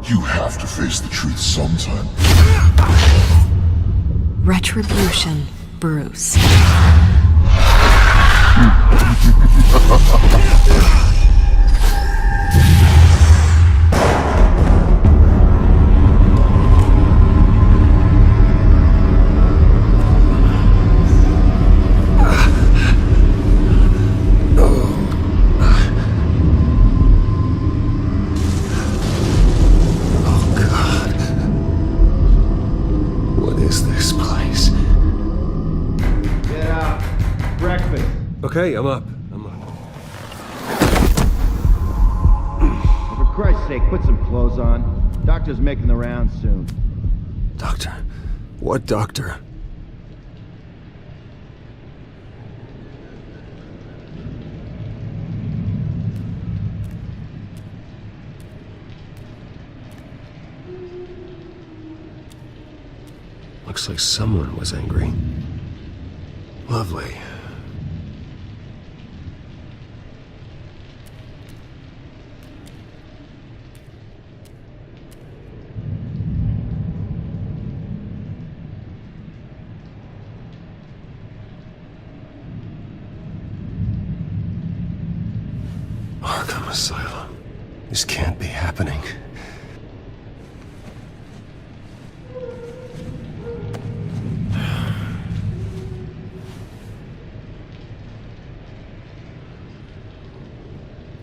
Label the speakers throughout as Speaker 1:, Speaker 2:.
Speaker 1: You have to face the truth sometime.
Speaker 2: Retribution, Bruce.
Speaker 3: Okay, I'm up.
Speaker 4: For Christ's sake, put some clothes on. Doctor's making the rounds soon.
Speaker 3: Doctor? What doctor? Looks like someone was angry. Lovely. Asylum. This can't be happening.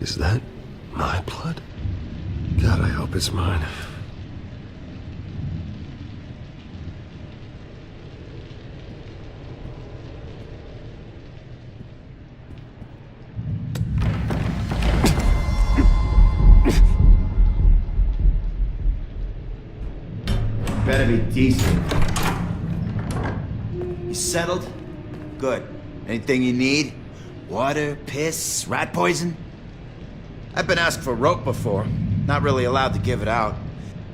Speaker 3: Is that my blood? God, I hope it's mine.
Speaker 4: Better be decent. You settled? Good. Anything you need? Water, piss, rat poison? I've been asked for rope before. Not really allowed to give it out.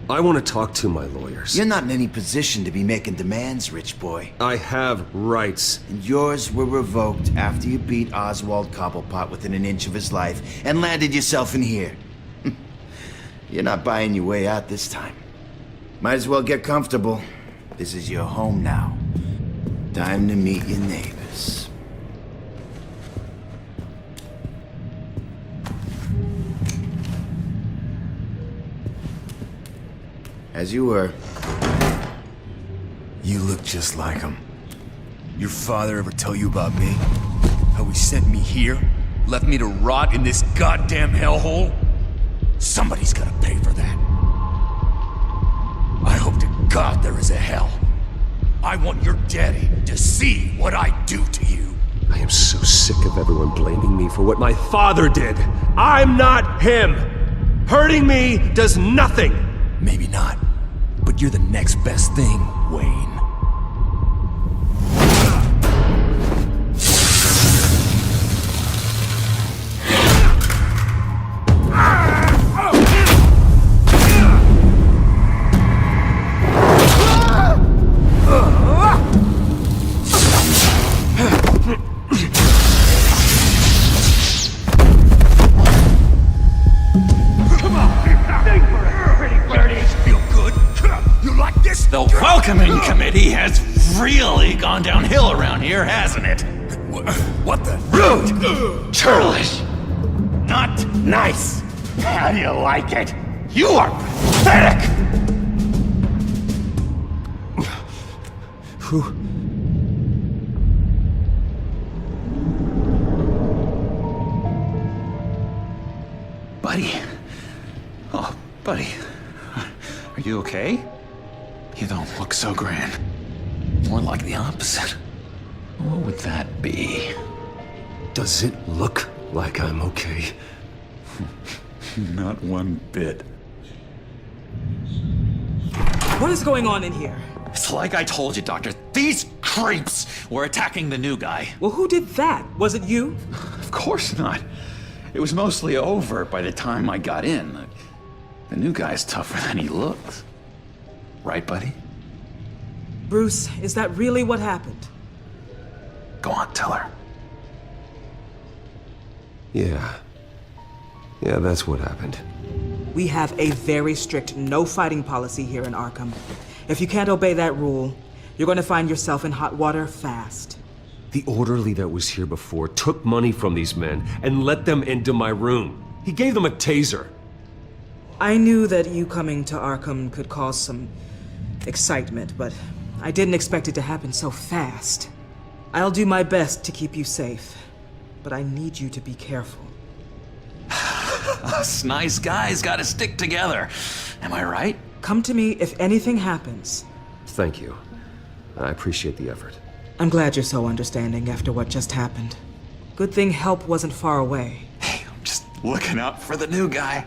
Speaker 3: I want to talk to my lawyers.
Speaker 4: You're not in any position to be making demands, rich boy.
Speaker 3: I have rights.
Speaker 4: And yours were revoked after you beat Oswald Cobblepot within an inch of his life and landed yourself in here. You're not buying your way out this time. Might as well get comfortable. This is your home now. Time to meet your neighbors. As you were.
Speaker 5: You look just like him. Your father ever tell you about me? How he sent me here? Left me to rot in this goddamn hellhole? Somebody's gotta pay for that. I hope to God there is a hell. I want your daddy to see what I do to you.
Speaker 3: I am so sick of everyone blaming me for what my father did. I'm not him. Hurting me does nothing.
Speaker 5: Maybe not, but you're the next best thing, Wayne.
Speaker 6: The welcoming committee has really gone downhill around here, hasn't it?
Speaker 5: What the?
Speaker 6: Rude! Churlish! Not nice! How do you like it? You are pathetic!
Speaker 3: Who?
Speaker 6: Buddy. Oh, buddy. Are you okay? You don't look so grand. More like the opposite. What would that be?
Speaker 3: Does it look like I'm okay?
Speaker 6: Not one bit.
Speaker 7: What is going on in here?
Speaker 6: It's like I told you, Doctor. These creeps were attacking the new guy.
Speaker 7: Well, who did that? Was it you?
Speaker 6: Of course not. It was mostly over by the time I got in. The new guy's tougher than he looks. Right, buddy?
Speaker 7: Bruce, is that really what happened?
Speaker 6: Go on, tell her.
Speaker 3: Yeah. Yeah, that's what happened.
Speaker 7: We have a very strict no-fighting policy here in Arkham. If you can't obey that rule, you're going to find yourself in hot water fast.
Speaker 3: The orderly that was here before took money from these men and let them into my room. He gave them a taser.
Speaker 7: I knew that you coming to Arkham could cause some excitement, but I didn't expect it to happen so fast. I'll do my best to keep you safe, but I need you to be careful.
Speaker 6: Us nice guys gotta stick together. Am I right?
Speaker 7: Come to me if anything happens.
Speaker 3: Thank you. I appreciate the effort.
Speaker 7: I'm glad you're so understanding after what just happened. Good thing help wasn't far away.
Speaker 6: Hey, I'm just looking out for the new guy.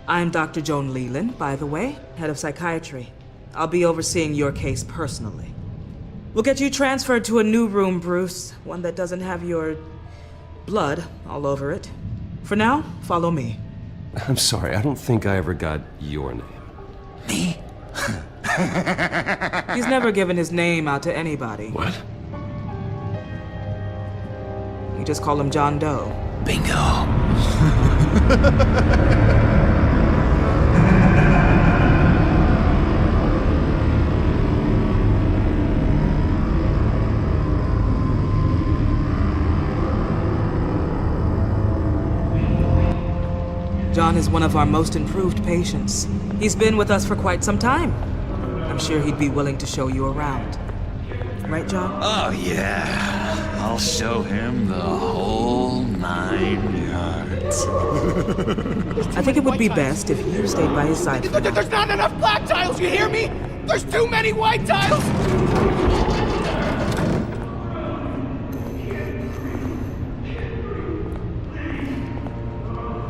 Speaker 7: I'm Dr. Joan Leland, by the way, head of psychiatry. I'll be overseeing your case personally. We'll get you transferred to a new room, Bruce. One that doesn't have your blood all over it. For now, follow me.
Speaker 3: I'm sorry, I don't think I ever got your name.
Speaker 6: Me?
Speaker 7: He's never given his name out to anybody.
Speaker 3: What?
Speaker 7: You just call him John Doe.
Speaker 6: Bingo.
Speaker 7: John is one of our most improved patients. He's been with us for quite some time. I'm sure he'd be willing to show you around. Right, John?
Speaker 6: Oh, yeah. I'll show him the whole 9 yards.
Speaker 7: I think it would be best if you stayed by his side.
Speaker 8: There's not enough black tiles, you hear me? There's too many white tiles!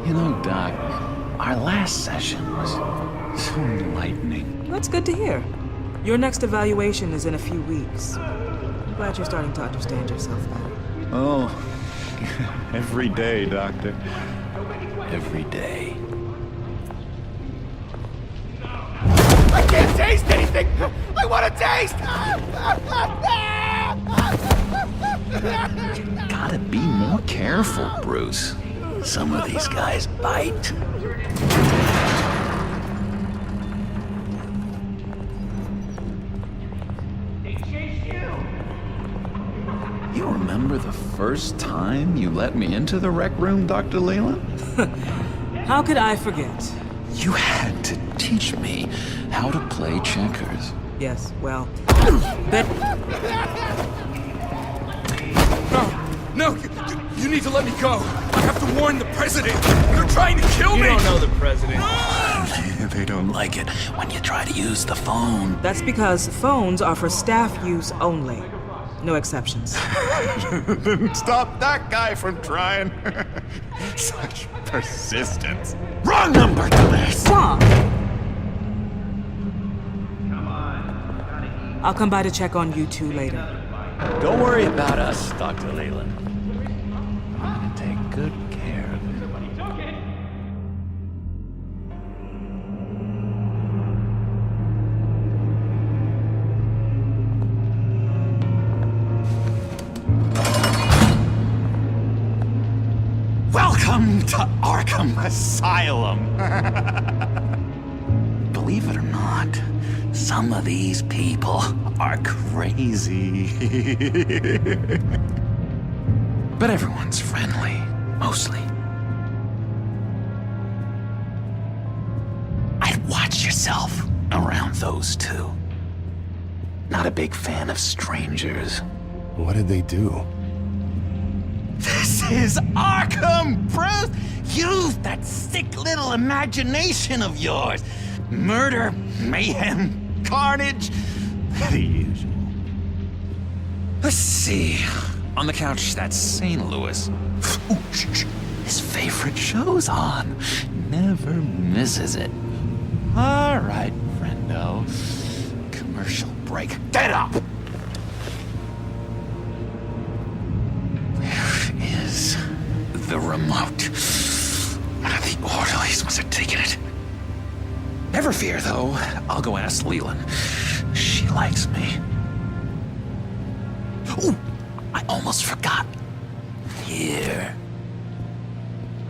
Speaker 6: You know, Doc, our last session was so enlightening.
Speaker 7: That's good to hear. Your next evaluation is in a few weeks. I'm glad you're starting to understand yourself better.
Speaker 6: Oh, every day, Doctor. Every day.
Speaker 8: I can't taste anything! I want to taste!
Speaker 6: Gotta be more careful, Bruce. Some of these guys bite. You remember the first time you let me into the rec room, Dr. Leland?
Speaker 7: How could I forget?
Speaker 6: You had to teach me how to play checkers.
Speaker 7: Yes, well, bet...
Speaker 5: No, you need to let me go. I have to warn the president. They're trying to kill me.
Speaker 8: You don't know the president.
Speaker 6: They don't like it when you try to use the phone.
Speaker 7: That's because phones are for staff use only. No exceptions.
Speaker 6: Stop that guy from trying. Such persistence. Wrong number to this.
Speaker 7: Stop! I'll come by to check on you two later.
Speaker 6: Don't worry about us, Dr. Leland. I'm gonna take good care of it. Welcome to Arkham Asylum. Believe it or not, some of these people are crazy. But everyone's friendly, mostly. I'd watch yourself around those two. Not a big fan of strangers.
Speaker 3: What did they do?
Speaker 6: This is Arkham, Bruce! Use that sick little imagination of yours. Murder, mayhem, carnage, the usual. Let's see. On the couch, that's St. Louis. Ooh, shh. His favorite show's on. Never misses it. All right, friendo. Commercial break. Get up! Where is the remote? One of the orderlies must have taken it. Never fear, though. I'll go ask Leland. She likes me. Ooh, I almost forgot. Here.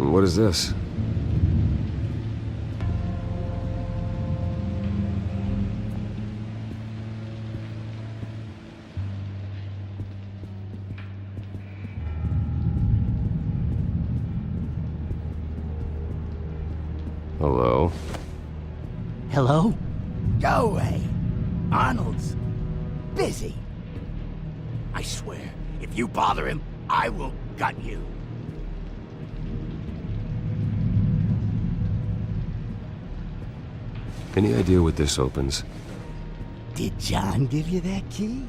Speaker 3: What is this? Hello?
Speaker 8: Hello? Go away. Arnold's busy. I swear, if you bother him, I will gut you.
Speaker 3: Any idea what this opens?
Speaker 8: Did John give you that key?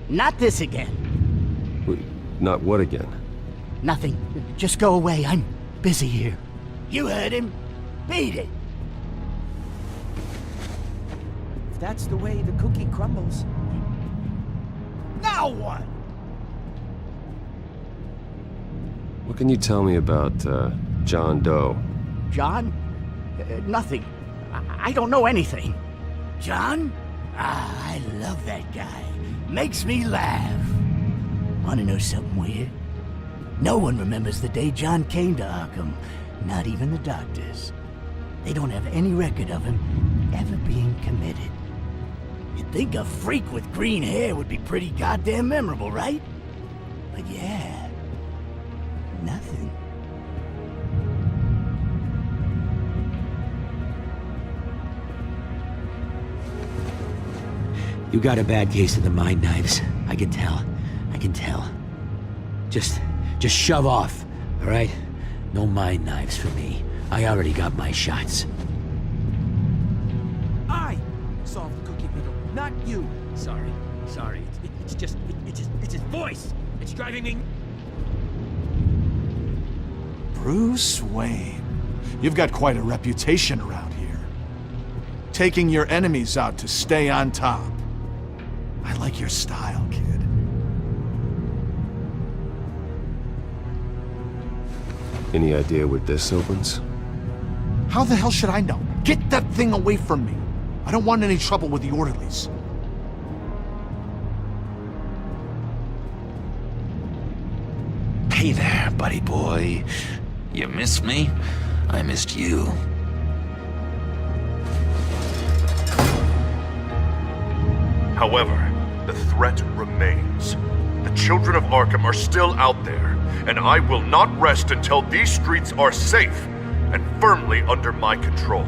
Speaker 8: Not this again.
Speaker 3: Wait, not what again?
Speaker 8: Nothing. Just go away. I'm busy here. You heard him. Beat it.
Speaker 9: If that's the way the cookie crumbles.
Speaker 8: Now what?
Speaker 3: What can you tell me about, John Doe?
Speaker 8: John? Nothing. I don't know anything. John? Ah, I love that guy. Makes me laugh. Wanna know something weird? No one remembers the day John came to Arkham. Not even the doctors. They don't have any record of him ever being committed. You'd think a freak with green hair would be pretty goddamn memorable, right? But yeah, nothing.
Speaker 9: You got a bad case of the mind knives. I can tell. I can tell. Just shove off, all right? No mind knives for me. I already got my shots. I solved the cookie riddle, not you. Sorry. It's his voice. It's driving me.
Speaker 10: Bruce Wayne. You've got quite a reputation around here. Taking your enemies out to stay on top. I like your style, kid.
Speaker 3: Any idea what this opens?
Speaker 10: How the hell should I know? Get that thing away from me. I don't want any trouble with the orderlies.
Speaker 6: Hey there, buddy boy. You missed me? I missed you.
Speaker 1: However, the threat remains. The children of Arkham are still out there, and I will not rest until these streets are safe and firmly under my control.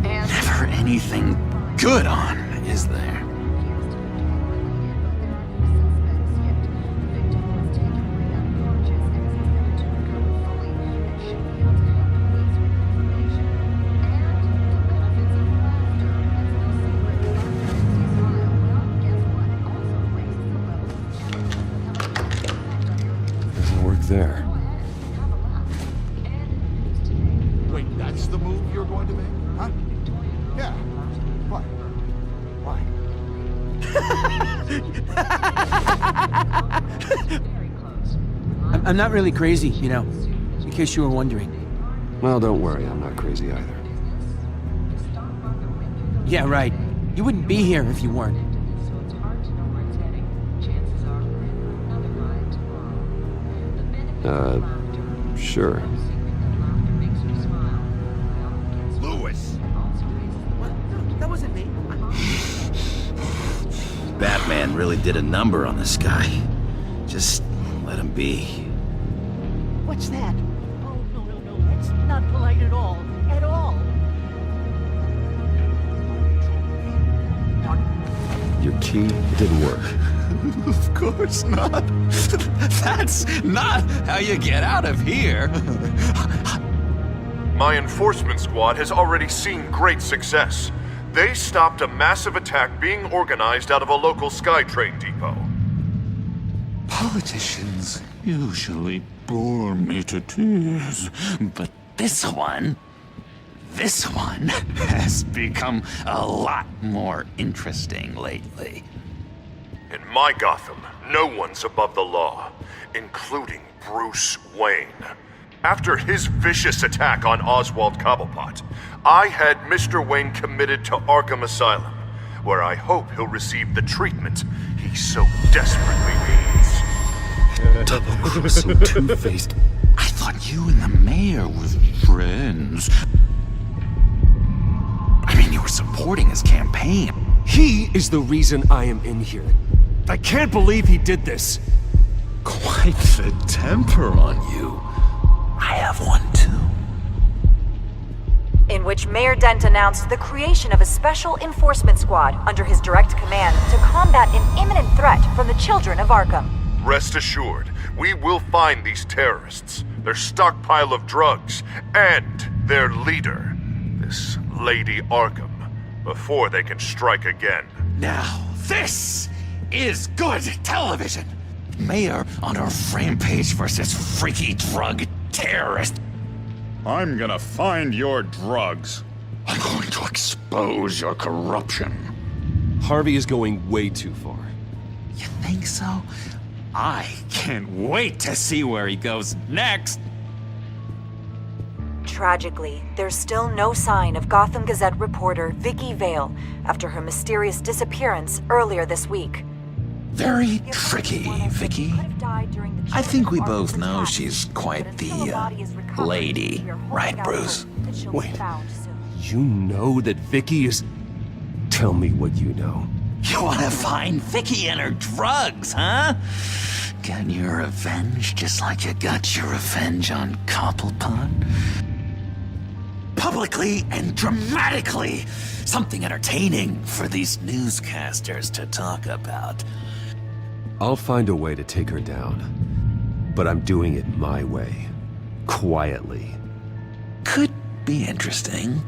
Speaker 6: Never anything good on, is there?
Speaker 3: Doesn't work there.
Speaker 10: Wait, that's the move you're going to make? Huh? Yeah. What? Why?
Speaker 9: I'm not really crazy, you know, in case you were wondering.
Speaker 3: Well, don't worry, I'm not crazy either.
Speaker 9: Yeah, right. You wouldn't be here if you weren't.
Speaker 3: Sure.
Speaker 8: Lewis.
Speaker 9: What? That wasn't me.
Speaker 4: Batman really did a number on this guy. Just let him be.
Speaker 8: What's that? Oh, no. That's not polite at all. At all.
Speaker 3: Your key, it didn't work.
Speaker 5: Of course not. That's not how you get out of here.
Speaker 1: My enforcement squad has already seen great success. They stopped a massive attack being organized out of a local SkyTrain depot.
Speaker 6: Politicians usually bore me to tears, but this one has become a lot more interesting lately.
Speaker 1: In my Gotham, no one's above the law, including Bruce Wayne. After his vicious attack on Oswald Cobblepot, I had Mr. Wayne committed to Arkham Asylum, where I hope he'll receive the treatment he so desperately needs.
Speaker 3: Double-crossing, two-faced.
Speaker 6: I thought you and the mayor were friends. I mean, you were supporting his campaign.
Speaker 3: He is the reason I am in here. I can't believe he did this.
Speaker 6: Quite the temper on you. I have one too.
Speaker 11: In which Mayor Dent announced the creation of a special enforcement squad under his direct command to combat an imminent threat from the children of Arkham.
Speaker 1: Rest assured, we will find these terrorists, their stockpile of drugs, and their leader, this Lady Arkham, before they can strike again.
Speaker 6: Now, this is good television. Mayor on a rampage versus freaky drug terrorist.
Speaker 12: I'm gonna find your drugs.
Speaker 6: I'm going to expose your corruption.
Speaker 3: Harvey is going way too far.
Speaker 6: You think so? I can't wait to see where he goes next.
Speaker 11: Tragically, there's still no sign of Gotham Gazette reporter Vicky Vale after her mysterious disappearance earlier this week.
Speaker 6: Very tricky, Vicky. I think we both know she's quite the, lady, right, Bruce?
Speaker 3: Wait, you know that Vicky is... Tell me what you know.
Speaker 6: You want to find Vicky and her drugs, huh? Get your revenge just like you got your revenge on Cobblepot? Publicly and dramatically! Something entertaining for these newscasters to talk about.
Speaker 3: I'll find a way to take her down. But I'm doing it my way. Quietly.
Speaker 6: Could be interesting.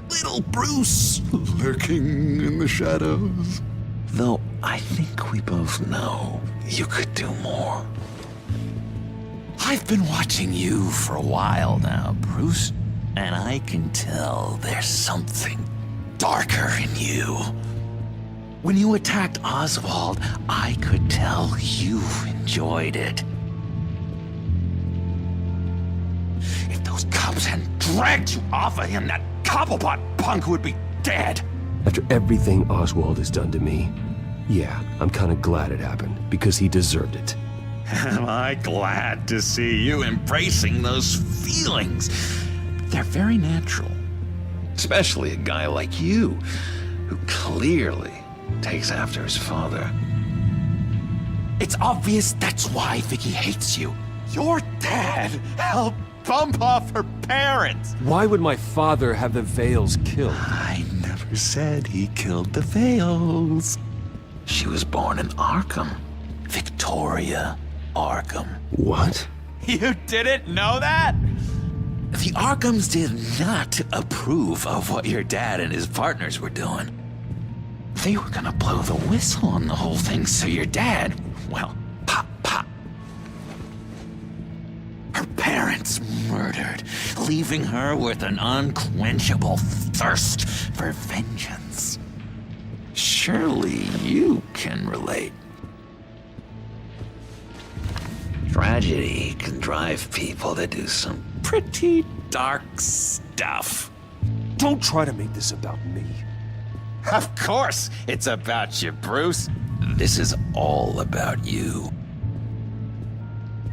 Speaker 6: Little Bruce lurking in the shadows. Though I think we both know you could do more. I've been watching you for a while now, Bruce, and I can tell there's something darker in you. When you attacked Oswald, I could tell you enjoyed it. If those cops hadn't dragged you off of him, that Cobblepot punk would be dead.
Speaker 3: After everything Oswald has done to me, yeah, I'm kinda glad it happened, because he deserved it.
Speaker 6: Am I glad to see you embracing those feelings? They're very natural. Especially a guy like you, who clearly takes after his father. It's obvious that's why Vicky hates you. Your dad helped bump off her parents.
Speaker 3: Why would my father have the Vales killed?
Speaker 6: I never said he killed the Vales. She was born in Arkham. Victoria Arkham.
Speaker 3: What?
Speaker 6: You didn't know that? The Arkhams did not approve of what your dad and his partners were doing. They were gonna blow the whistle on the whole thing, so your dad, well, pop. Her parents murdered, leaving her with an unquenchable thirst for vengeance. Surely you can relate. Tragedy can drive people to do some pretty dark stuff.
Speaker 3: Don't try to make this about me.
Speaker 6: Of course it's about you, Bruce. This is all about you.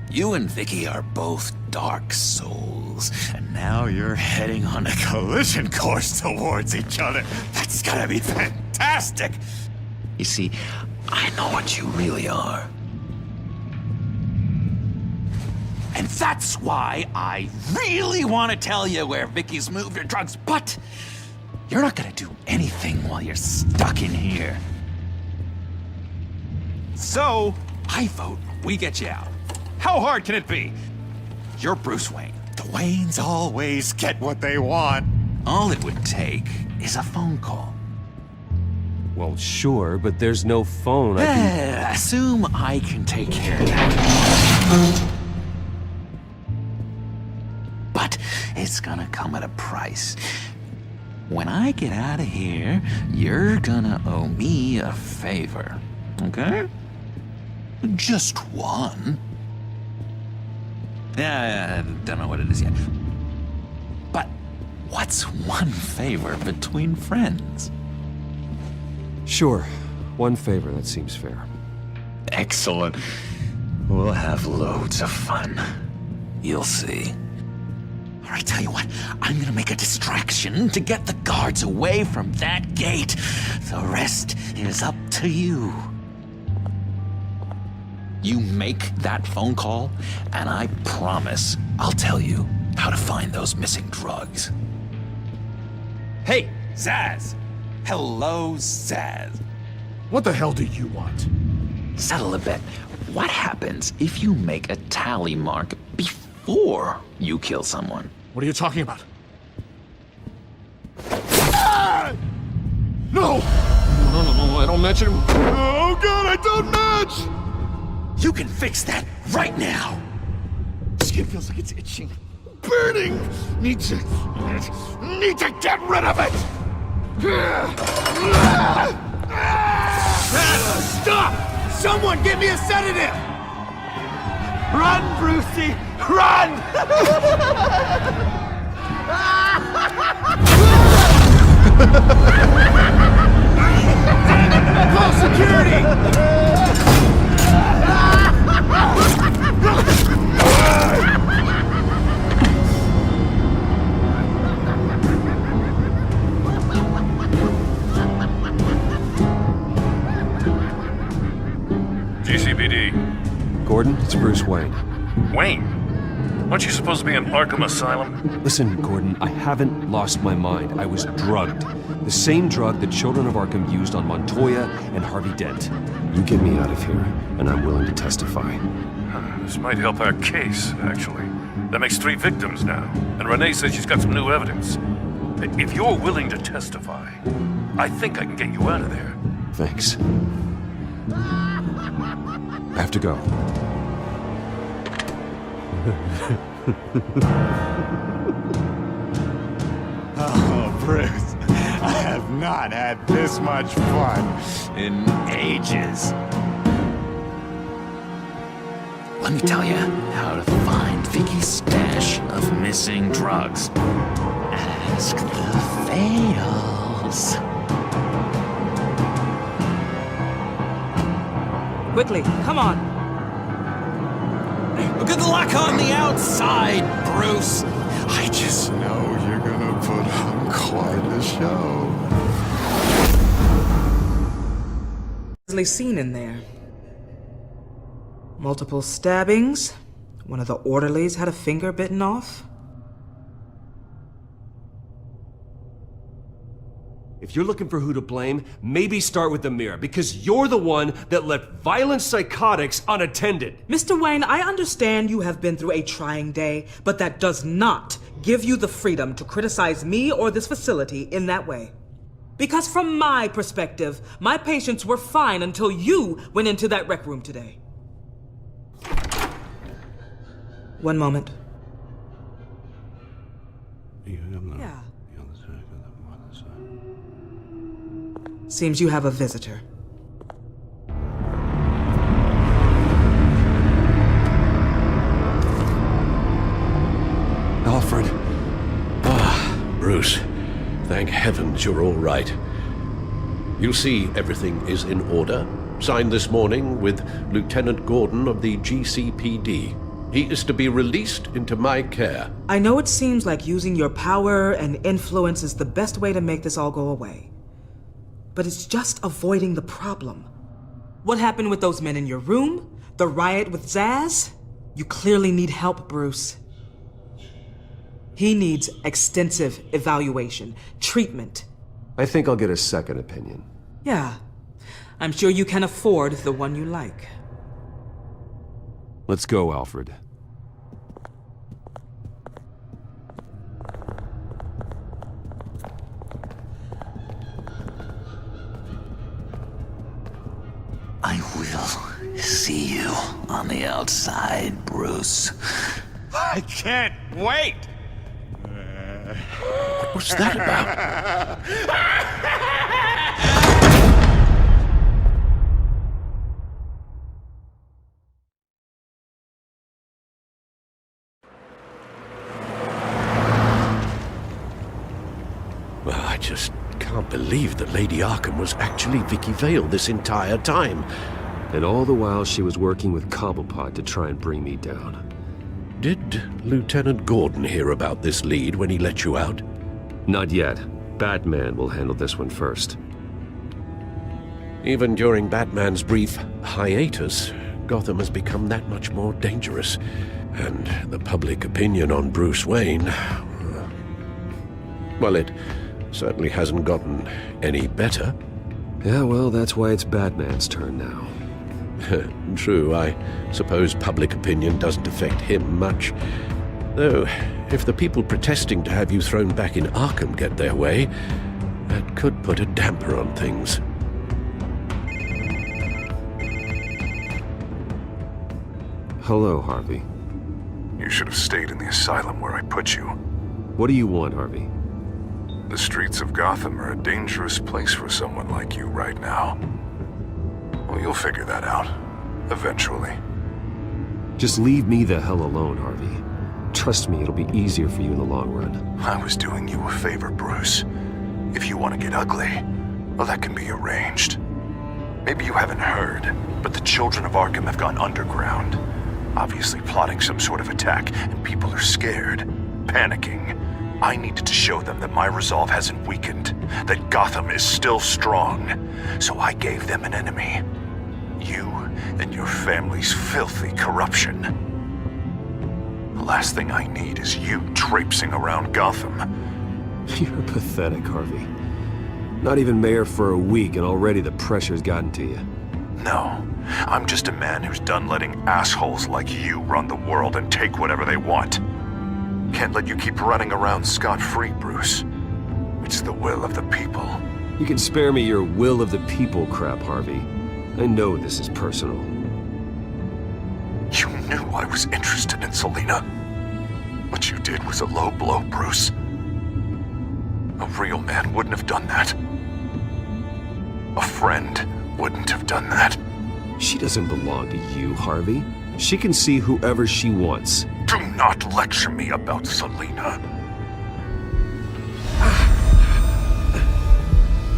Speaker 6: You and Vicky are both dark souls, and now you're heading on a collision course towards each other. That's gonna be fantastic! You see, I know what you really are. And that's why I really want to tell you where Vicky's moved her drugs, but you're not gonna do anything while you're stuck in here. So, I vote we get you out. How hard can it be? You're Bruce Wayne. The Waynes always get what they want. All it would take is a phone call.
Speaker 3: Well, sure, but there's no phone.
Speaker 6: Assume I can take care of that. But it's gonna come at a price. When I get out of here, you're gonna owe me a favor, okay? Just one. Yeah, I don't know what it is yet. But what's one favor between friends?
Speaker 3: Sure. One favor, that seems fair.
Speaker 6: Excellent. We'll have loads of fun. You'll see. All right, tell you what, I'm gonna make a distraction to get the guards away from that gate. The rest is up to you. You make that phone call, and I promise I'll tell you how to find those missing drugs. Hey, Zaz! Hello, Zaz.
Speaker 10: What the hell do you want?
Speaker 6: Settle a bet. What happens if you make a tally mark before you kill someone?
Speaker 10: What are you talking about? Ah! No! No, I don't match him. Oh god, I don't match!
Speaker 6: You can fix that right now!
Speaker 10: Skin feels like it's itching. Burning! Need to get rid of it! Stop! Someone give me a sedative! Run, Brucey! Run! Call security!
Speaker 1: GCPD.
Speaker 3: Gordon, it's Bruce Wayne.
Speaker 1: Wayne? Aren't you supposed to be in Arkham Asylum?
Speaker 3: Listen, Gordon, I haven't lost my mind. I was drugged. The same drug the children of Arkham used on Montoya and Harvey Dent. You get me out of here, and I'm willing to testify.
Speaker 1: This might help our case, actually. That makes 3 victims now, and Renee says she's got some new evidence. If you're willing to testify, I think I can get you out of there.
Speaker 3: Thanks. I have to go.
Speaker 12: Oh, Bruce, I have not had this much fun in ages.
Speaker 6: Let me tell you how to find Vicky's stash of missing drugs. Ask the Fails.
Speaker 7: Quickly, come on.
Speaker 6: Good luck on the outside, Bruce.
Speaker 12: I just know you're gonna put on quite a show.
Speaker 7: Easily seen in there. Multiple stabbings. One of the orderlies had a finger bitten off.
Speaker 3: If you're looking for who to blame, maybe start with the mirror, because you're the one that left violent psychotics unattended.
Speaker 7: Mr. Wayne, I understand you have been through a trying day, but that does not give you the freedom to criticize me or this facility in that way. Because from my perspective, my patients were fine until you went into that rec room today. One moment. Yeah. Seems you have a visitor.
Speaker 3: Alfred.
Speaker 13: Bruce, thank heavens you're all right. You see, everything is in order. Signed this morning with Lieutenant Gordon of the GCPD. He is to be released into my care.
Speaker 7: I know it seems like using your power and influence is the best way to make this all go away. But it's just avoiding the problem. What happened with those men in your room? The riot with Zaz? You clearly need help, Bruce. He needs extensive evaluation, treatment.
Speaker 3: I think I'll get a second opinion.
Speaker 7: Yeah, I'm sure you can afford the one you like.
Speaker 3: Let's go, Alfred.
Speaker 6: I will see you on the outside, Bruce.
Speaker 12: I can't wait!
Speaker 13: What was that about? Well, I just can't believe that Lady Arkham was actually Vicky Vale this entire time.
Speaker 3: And all the while she was working with Cobblepot to try and bring me down.
Speaker 13: Did Lieutenant Gordon hear about this lead when he let you out?
Speaker 3: Not yet. Batman will handle this one first.
Speaker 13: Even during Batman's brief hiatus, Gotham has become that much more dangerous. And the public opinion on Bruce Wayne... well, it certainly hasn't gotten any better.
Speaker 3: Yeah, well, that's why it's Batman's turn now.
Speaker 13: True, I suppose public opinion doesn't affect him much. Though, if the people protesting to have you thrown back in Arkham get their way, that could put a damper on things.
Speaker 3: Hello, Harvey.
Speaker 1: You should have stayed in the asylum where I put you.
Speaker 3: What do you want, Harvey?
Speaker 1: The streets of Gotham are a dangerous place for someone like you right now. Well, you'll figure that out. Eventually.
Speaker 3: Just leave me the hell alone, Harvey. Trust me, it'll be easier for you in the long run.
Speaker 1: I was doing you a favor, Bruce. If you want to get ugly, well, that can be arranged. Maybe you haven't heard, but the children of Arkham have gone underground. Obviously plotting some sort of attack, and people are scared, panicking. I needed to show them that my resolve hasn't weakened, that Gotham is still strong. So I gave them an enemy. You and your family's filthy corruption. The last thing I need is you traipsing around Gotham.
Speaker 3: You're pathetic, Harvey. Not even mayor for a week and already the pressure's gotten to you.
Speaker 1: No, I'm just a man who's done letting assholes like you run the world and take whatever they want. Can't let you keep running around scot-free, Bruce. It's the will of the people.
Speaker 3: You can spare me your will of the people crap, Harvey. I know this is personal.
Speaker 1: You knew I was interested in Selina. What you did was a low blow, Bruce. A real man wouldn't have done that. A friend wouldn't have done that.
Speaker 3: She doesn't belong to you, Harvey. She can see whoever she wants.
Speaker 1: Do not lecture me about Selina.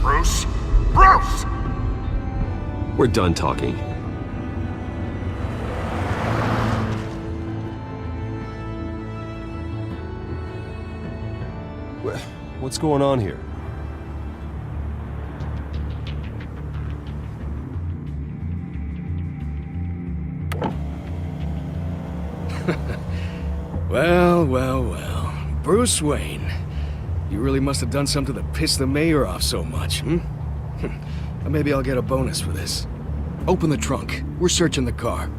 Speaker 1: Bruce? Bruce!
Speaker 3: We're done talking. What's going on here?
Speaker 14: Well. Bruce Wayne. You really must have done something to piss the mayor off so much, hmm? Maybe I'll get a bonus for this. Open the trunk. We're searching the car.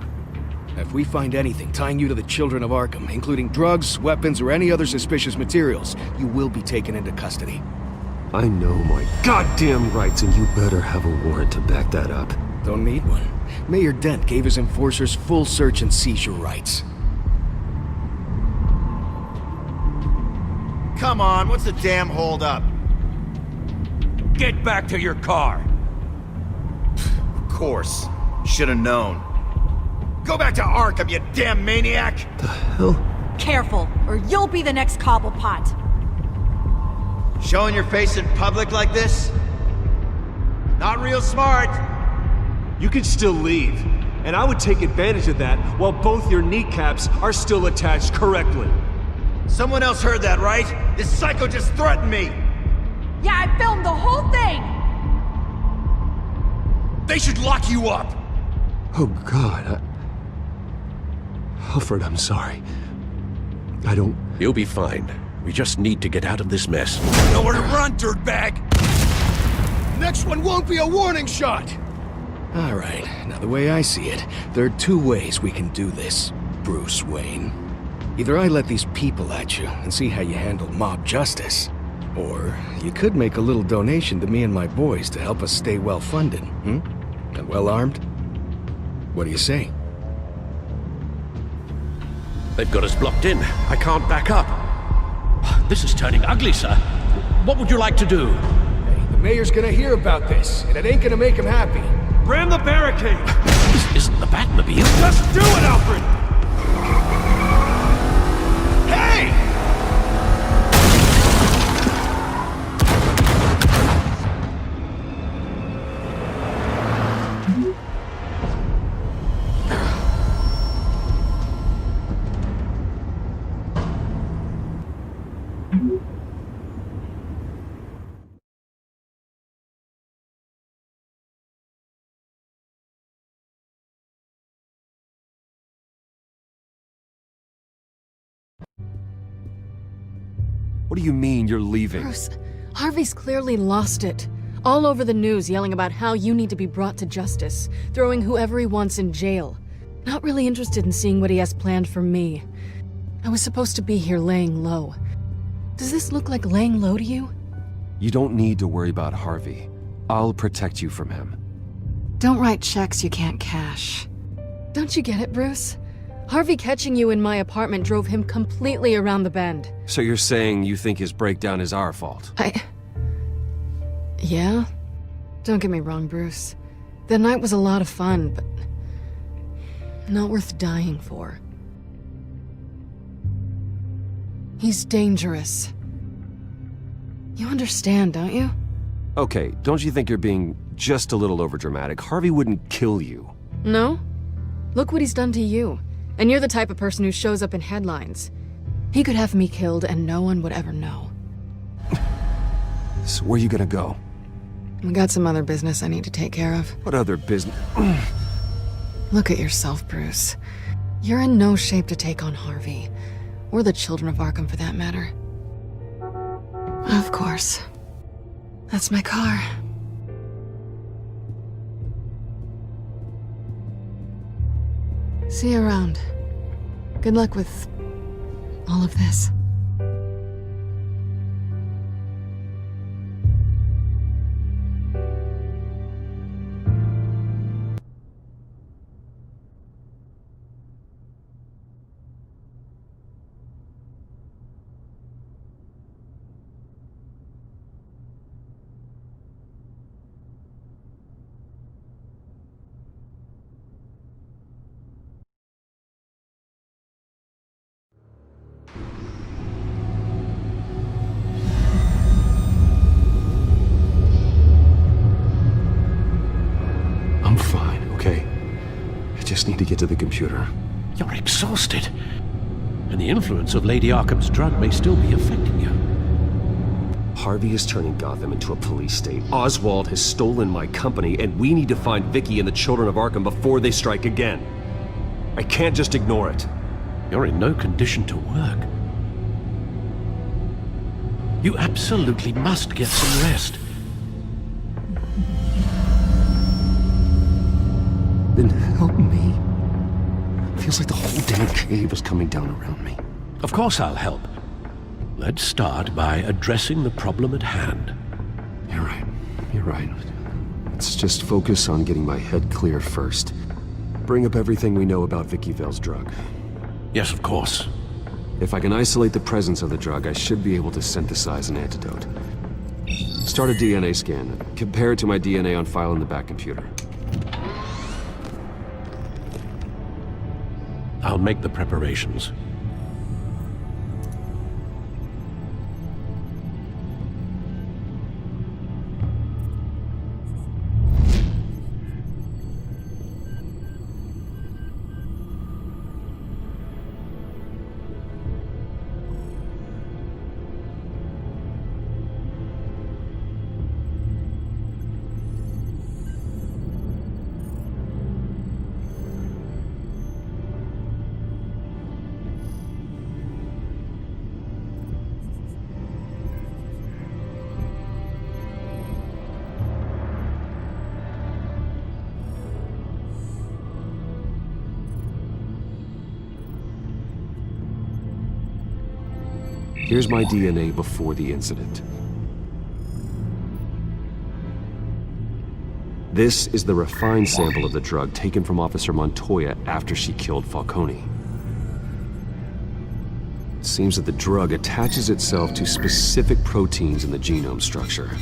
Speaker 14: If we find anything tying you to the children of Arkham, including drugs, weapons, or any other suspicious materials, you will be taken into custody.
Speaker 3: I know my goddamn rights, and you better have a warrant to back that up.
Speaker 14: Don't need one. Mayor Dent gave his enforcers full search and seizure rights.
Speaker 4: Come on, what's the damn holdup?
Speaker 5: Get back to your car!
Speaker 4: Of course. Should've known. Go back to Arkham, you damn maniac!
Speaker 3: The hell?
Speaker 11: Careful, or you'll be the next Cobblepot.
Speaker 4: Showing your face in public like this? Not real smart.
Speaker 3: You can still leave, and I would take advantage of that while both your kneecaps are still attached correctly.
Speaker 4: Someone else heard that, right? This psycho just threatened me!
Speaker 11: Yeah, I filmed the whole thing!
Speaker 5: They should lock you up!
Speaker 3: Oh, God, Alfred, I'm sorry. I don't...
Speaker 13: You'll be fine. We just need to get out of this mess.
Speaker 5: Nowhere to run, dirtbag!
Speaker 14: Next one won't be a warning shot! All right, now the way I see it, there are two ways we can do this, Bruce Wayne. Either I let these people at you and see how you handle mob justice, or you could make a little donation to me and my boys to help us stay well-funded, and well-armed. What do you say?
Speaker 13: They've got us blocked in. I can't back up. This is turning ugly, sir. What would you like to do?
Speaker 14: Hey, the mayor's gonna hear about this, and it ain't gonna make him happy.
Speaker 3: Ram the barricade!
Speaker 13: This isn't the Batmobile.
Speaker 3: Just do it, Alfred!
Speaker 14: Hey!
Speaker 3: What do you mean you're leaving?
Speaker 15: Bruce, Harvey's clearly lost it. All over the news yelling about how you need to be brought to justice, throwing whoever he wants in jail. Not really interested in seeing what he has planned for me. I was supposed to be here laying low. Does this look like laying low to you?
Speaker 3: You don't need to worry about Harvey. I'll protect you from him.
Speaker 15: Don't write checks you can't cash. Don't you get it, Bruce? Harvey catching you in my apartment drove him completely around the bend.
Speaker 3: So you're saying you think his breakdown is our fault?
Speaker 15: Yeah? Don't get me wrong, Bruce. The night was a lot of fun, but not worth dying for. He's dangerous. You understand, don't you?
Speaker 3: Okay, don't you think you're being just a little overdramatic? Harvey wouldn't kill you.
Speaker 15: No? Look what he's done to you. And you're the type of person who shows up in headlines. He could have me killed and no one would ever know.
Speaker 3: So where are you gonna go?
Speaker 15: We got some other business I need to take care of.
Speaker 3: What other business?
Speaker 15: Look at yourself, Bruce. You're in no shape to take on Harvey. Or the children of Arkham, for that matter. Of course. That's my car. See you around. Good luck with all of this.
Speaker 3: I'm fine, okay? I just need to get to the computer.
Speaker 13: You're exhausted. And the influence of Lady Arkham's drug may still be affecting you.
Speaker 3: Harvey is turning Gotham into a police state. Oswald has stolen my company, and we need to find Vicky and the children of Arkham before they strike again. I can't just ignore it.
Speaker 13: You're in no condition to work. You absolutely must get some rest.
Speaker 3: Then help me. Feels like the whole damn cave is coming down around me.
Speaker 13: Of course I'll help. Let's start by addressing the problem at hand.
Speaker 3: You're right. You're right. Let's just focus on getting my head clear first. Bring up everything we know about Vicky Vale's drug.
Speaker 13: Yes, of course.
Speaker 3: If I can isolate the presence of the drug, I should be able to synthesize an antidote. Start a DNA scan. Compare it to my DNA on file in the back computer.
Speaker 13: I'll make the preparations.
Speaker 3: Here's my DNA before the incident. This is the refined sample of the drug taken from Officer Montoya after she killed Falcone. It seems that the drug attaches itself to specific proteins in the genome structure.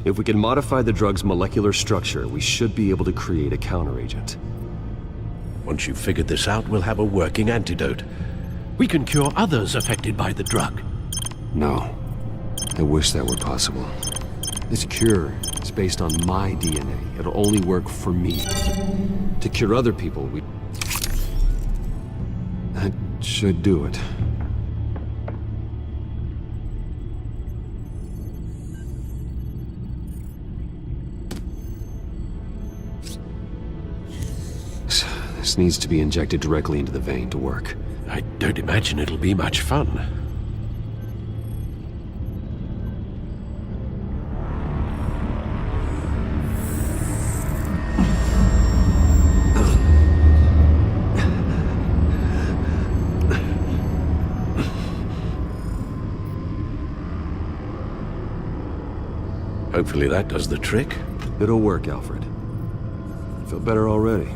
Speaker 3: If we can modify the drug's molecular structure, we should be able to create a counteragent.
Speaker 13: Once you've figured this out, we'll have a working antidote. We can cure others affected by the drug.
Speaker 3: No. I wish that were possible. This cure is based on my DNA. It'll only work for me. To cure other people, that should do it. This needs to be injected directly into the vein to work.
Speaker 13: I don't imagine it'll be much fun. Hopefully that does the trick.
Speaker 3: It'll work, Alfred. I feel better already.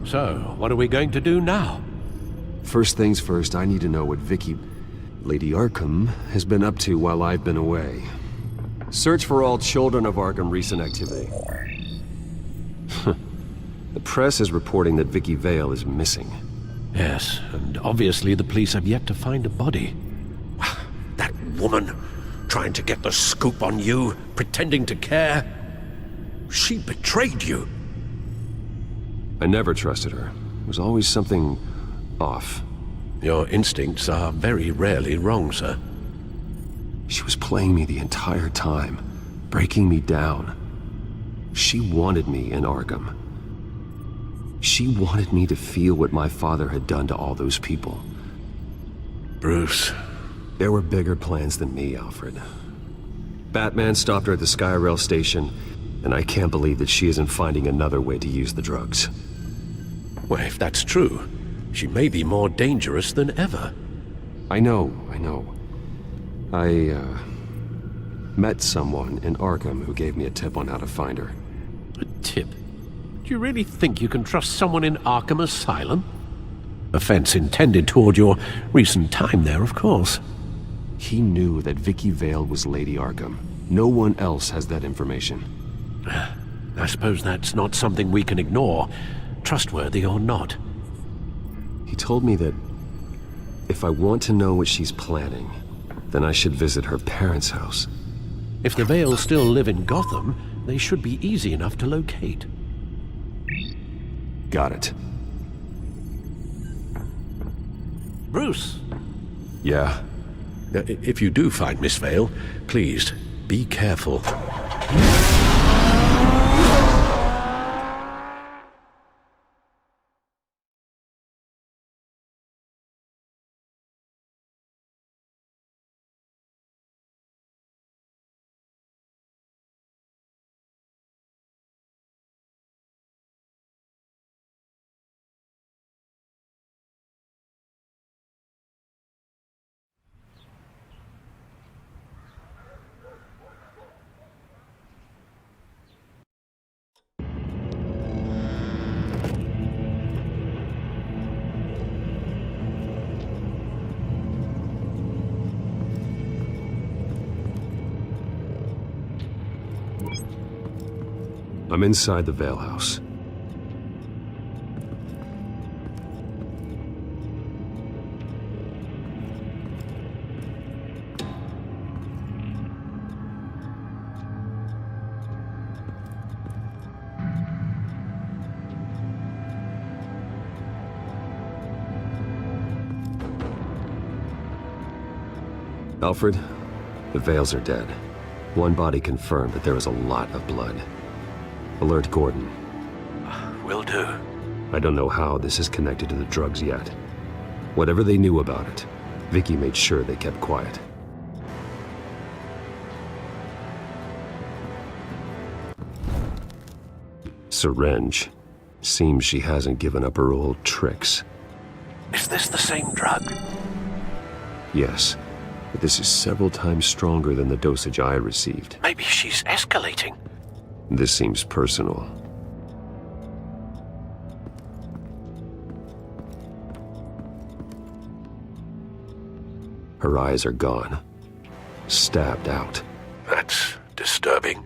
Speaker 13: So, what are we going to do now?
Speaker 3: First things first, I need to know what Lady Arkham, has been up to while I've been away. Search for all children of Arkham recent activity. The press is reporting that Vicky Vale is missing.
Speaker 13: Yes, and obviously the police have yet to find a body. That woman, trying to get the scoop on you, pretending to care. She betrayed you.
Speaker 3: I never trusted her. There was always something off.
Speaker 13: Your instincts are very rarely wrong, sir.
Speaker 3: She was playing me the entire time, breaking me down. She wanted me in Arkham. She wanted me to feel what my father had done to all those people.
Speaker 13: Bruce.
Speaker 3: There were bigger plans than me, Alfred. Batman stopped her at the Skyrail station, and I can't believe that she isn't finding another way to use the drugs.
Speaker 13: Well, if that's true, she may be more dangerous than ever.
Speaker 3: I know. I met someone in Arkham who gave me a tip on how to find her.
Speaker 13: A tip? Do you really think you can trust someone in Arkham Asylum? Offense intended toward your recent time there, of course.
Speaker 3: He knew that Vicky Vale was Lady Arkham. No one else has that information.
Speaker 13: I suppose that's not something we can ignore, trustworthy or not.
Speaker 3: He told me that if I want to know what she's planning, then I should visit her parents' house.
Speaker 13: If the Vales still live in Gotham, they should be easy enough to locate.
Speaker 3: Got it.
Speaker 13: Bruce!
Speaker 3: Yeah?
Speaker 13: If you do find Miss Vale, please, be careful.
Speaker 3: I'm inside the Vale house. Alfred, the Vales are dead. One body confirmed, but there is a lot of blood. Alert Gordon.
Speaker 13: Will do.
Speaker 3: I don't know how this is connected to the drugs yet. Whatever they knew about it, Vicky made sure they kept quiet. Syringe. Seems she hasn't given up her old tricks.
Speaker 13: Is this the same drug?
Speaker 3: Yes, but this is several times stronger than the dosage I received.
Speaker 13: Maybe she's escalating.
Speaker 3: This seems personal. Her eyes are gone. Stabbed out.
Speaker 13: That's disturbing.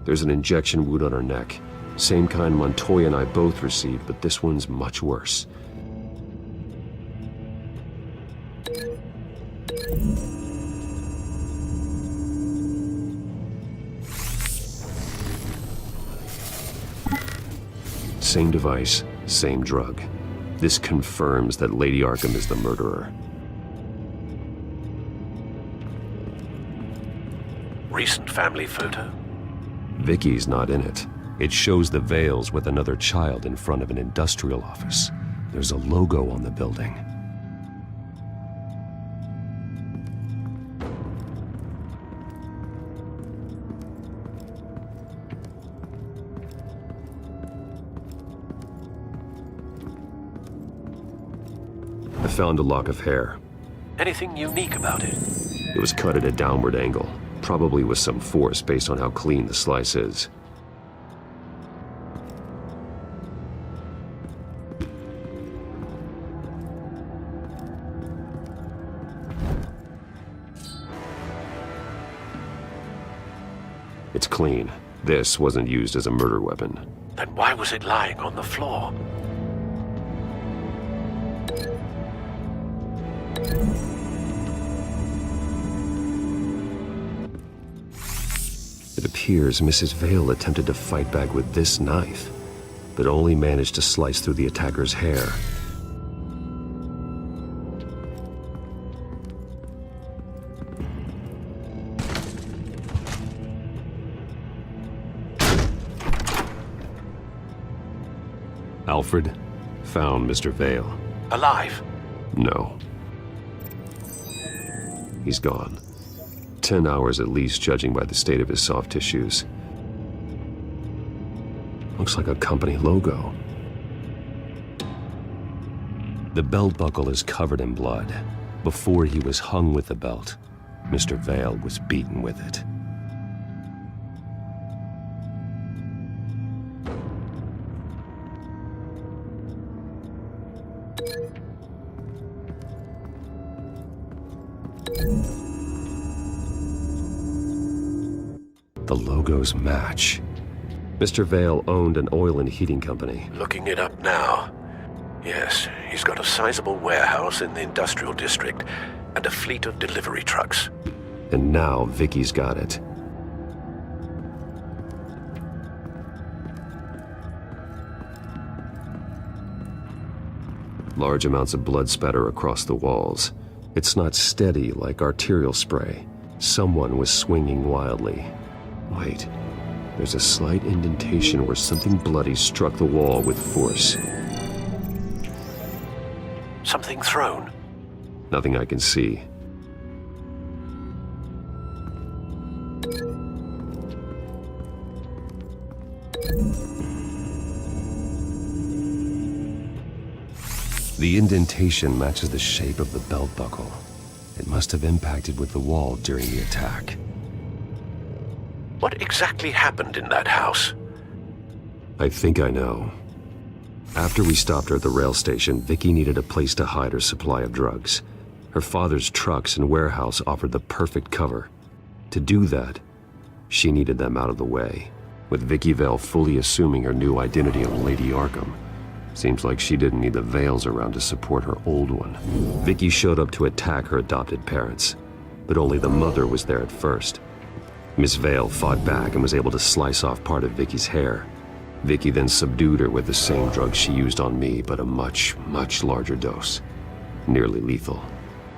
Speaker 3: There's an injection wound on her neck. Same kind Montoya and I both received, but this one's much worse. Same device, same drug. This confirms that Lady Arkham is the murderer.
Speaker 13: Recent family photo?
Speaker 3: Vicky's not in it. It shows the Vales with another child in front of an industrial office. There's a logo on the building. I found a lock of hair.
Speaker 13: Anything unique about it?
Speaker 3: It was cut at a downward angle, probably with some force based on how clean the slice is. It's clean. This wasn't used as a murder weapon.
Speaker 13: Then why was it lying on the floor?
Speaker 3: It appears Mrs. Vale attempted to fight back with this knife, but only managed to slice through the attacker's hair. Alfred found Mr. Vale.
Speaker 13: Alive?
Speaker 3: No. He's gone. 10 hours at least, judging by the state of his soft tissues. Looks like a company logo. The belt buckle is covered in blood. Before he was hung with the belt, Mr. Vale was beaten with it. The logos match. Mr. Vale owned an oil and heating company.
Speaker 13: Looking it up now. Yes, he's got a sizable warehouse in the industrial district and a fleet of delivery trucks.
Speaker 3: And now Vicky's got it. Large amounts of blood spatter across the walls. It's not steady like arterial spray. Someone was swinging wildly. Wait, there's a slight indentation where something bloody struck the wall with force.
Speaker 13: Something thrown?
Speaker 3: Nothing I can see. The indentation matches the shape of the belt buckle. It must have impacted with the wall during the attack.
Speaker 13: What exactly happened in that house?
Speaker 3: I think I know. After we stopped her at the rail station, Vicky needed a place to hide her supply of drugs. Her father's trucks and warehouse offered the perfect cover. To do that, she needed them out of the way, with Vicky Vale fully assuming her new identity of Lady Arkham. Seems like she didn't need the Vales around to support her old one. Vicky showed up to attack her adopted parents, but only the mother was there at first. Miss Vale fought back and was able to slice off part of Vicky's hair. Vicky then subdued her with the same drug she used on me, but a much, much larger dose. Nearly lethal.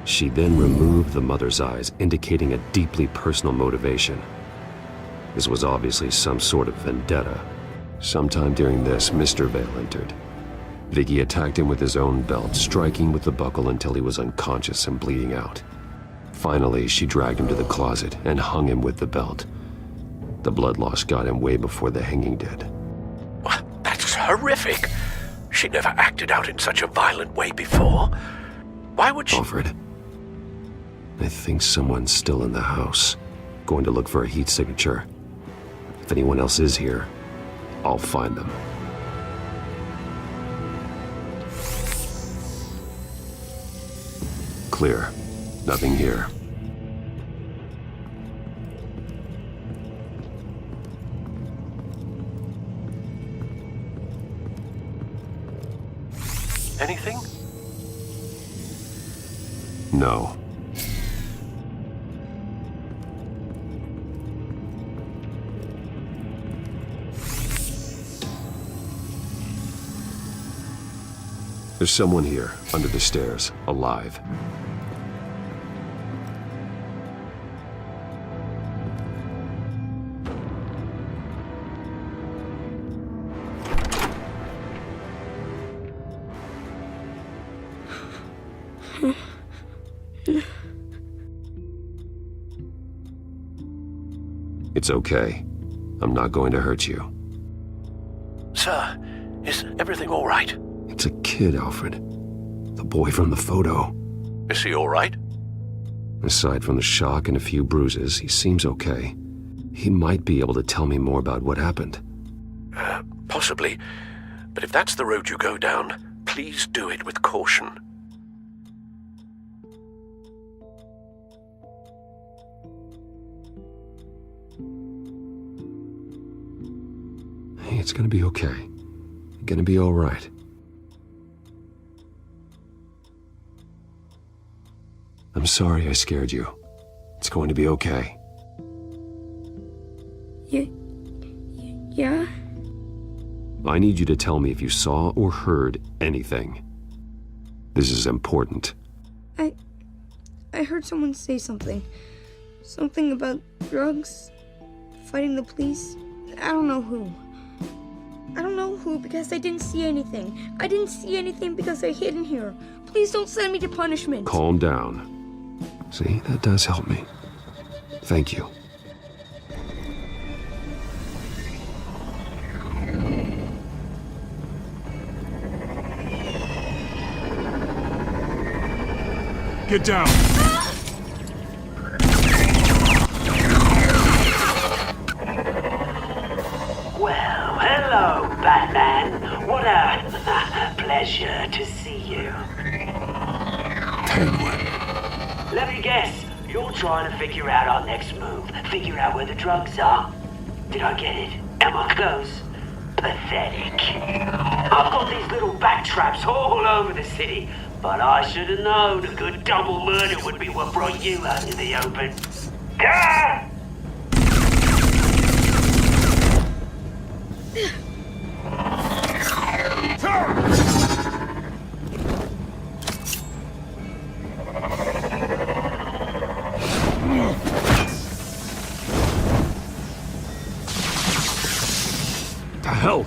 Speaker 3: She then removed the mother's eyes, indicating a deeply personal motivation. This was obviously some sort of vendetta. Sometime during this, Mr. Vale entered. Vicky attacked him with his own belt, striking with the buckle until he was unconscious and bleeding out. Finally, she dragged him to the closet and hung him with the belt. The blood loss got him way before the hanging did.
Speaker 13: That's horrific. She never acted out in such a violent way before. Why would she—
Speaker 3: Alfred, I think someone's still in the house. Going to look for a heat signature. If anyone else is here, I'll find them. Clear. Nothing here.
Speaker 13: Anything?
Speaker 3: No. There's someone here, under the stairs, alive. It's okay. I'm not going to hurt you.
Speaker 13: Sir, is everything all right?
Speaker 3: It's a kid, Alfred. The boy from the photo.
Speaker 13: Is he all right?
Speaker 3: Aside from the shock and a few bruises, he seems okay. He might be able to tell me more about what happened.
Speaker 13: Possibly. But if that's the road you go down, please do it with caution.
Speaker 3: Hey, it's gonna be okay. You're gonna be all right. I'm sorry I scared you. It's going to be okay.
Speaker 16: Yeah?
Speaker 3: I need you to tell me if you saw or heard anything. This is important.
Speaker 16: I heard someone say something. Something about drugs, fighting the police. I don't know who. I don't know who because I didn't see anything. I didn't see anything because I hid in here. Please don't send me to punishment.
Speaker 3: Calm down. See, that does help me. Thank you.
Speaker 12: Get down!
Speaker 17: Well, hello, Batman. What a pleasure to see you.
Speaker 3: Penguin.
Speaker 17: Let me guess, you're trying to figure out our next move. Figure out where the drugs are. Did I get it? Am I close? Pathetic. I've got these little bat traps all over the city, but I should have known a good double murder would be what brought you out in the open. Ah!
Speaker 3: The hell?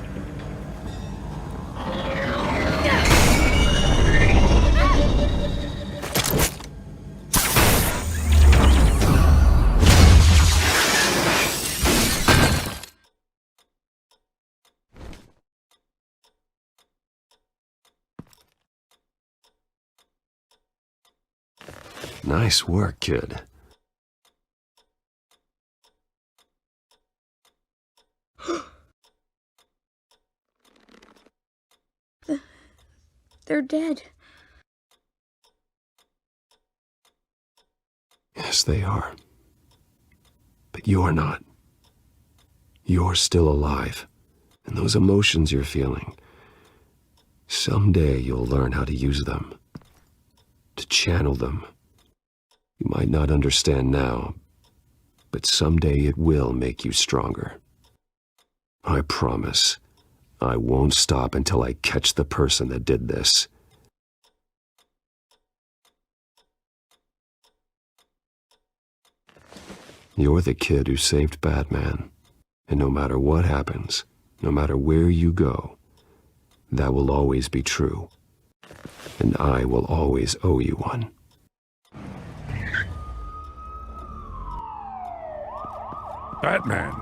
Speaker 3: Nice work, kid.
Speaker 16: They're dead.
Speaker 3: Yes, they are. But you're not. You're still alive. And those emotions you're feeling, someday you'll learn how to use them. To channel them. You might not understand now, but someday it will make you stronger. I promise. I won't stop until I catch the person that did this. You're the kid who saved Batman. And no matter what happens, no matter where you go, that will always be true. And I will always owe you one.
Speaker 13: Batman.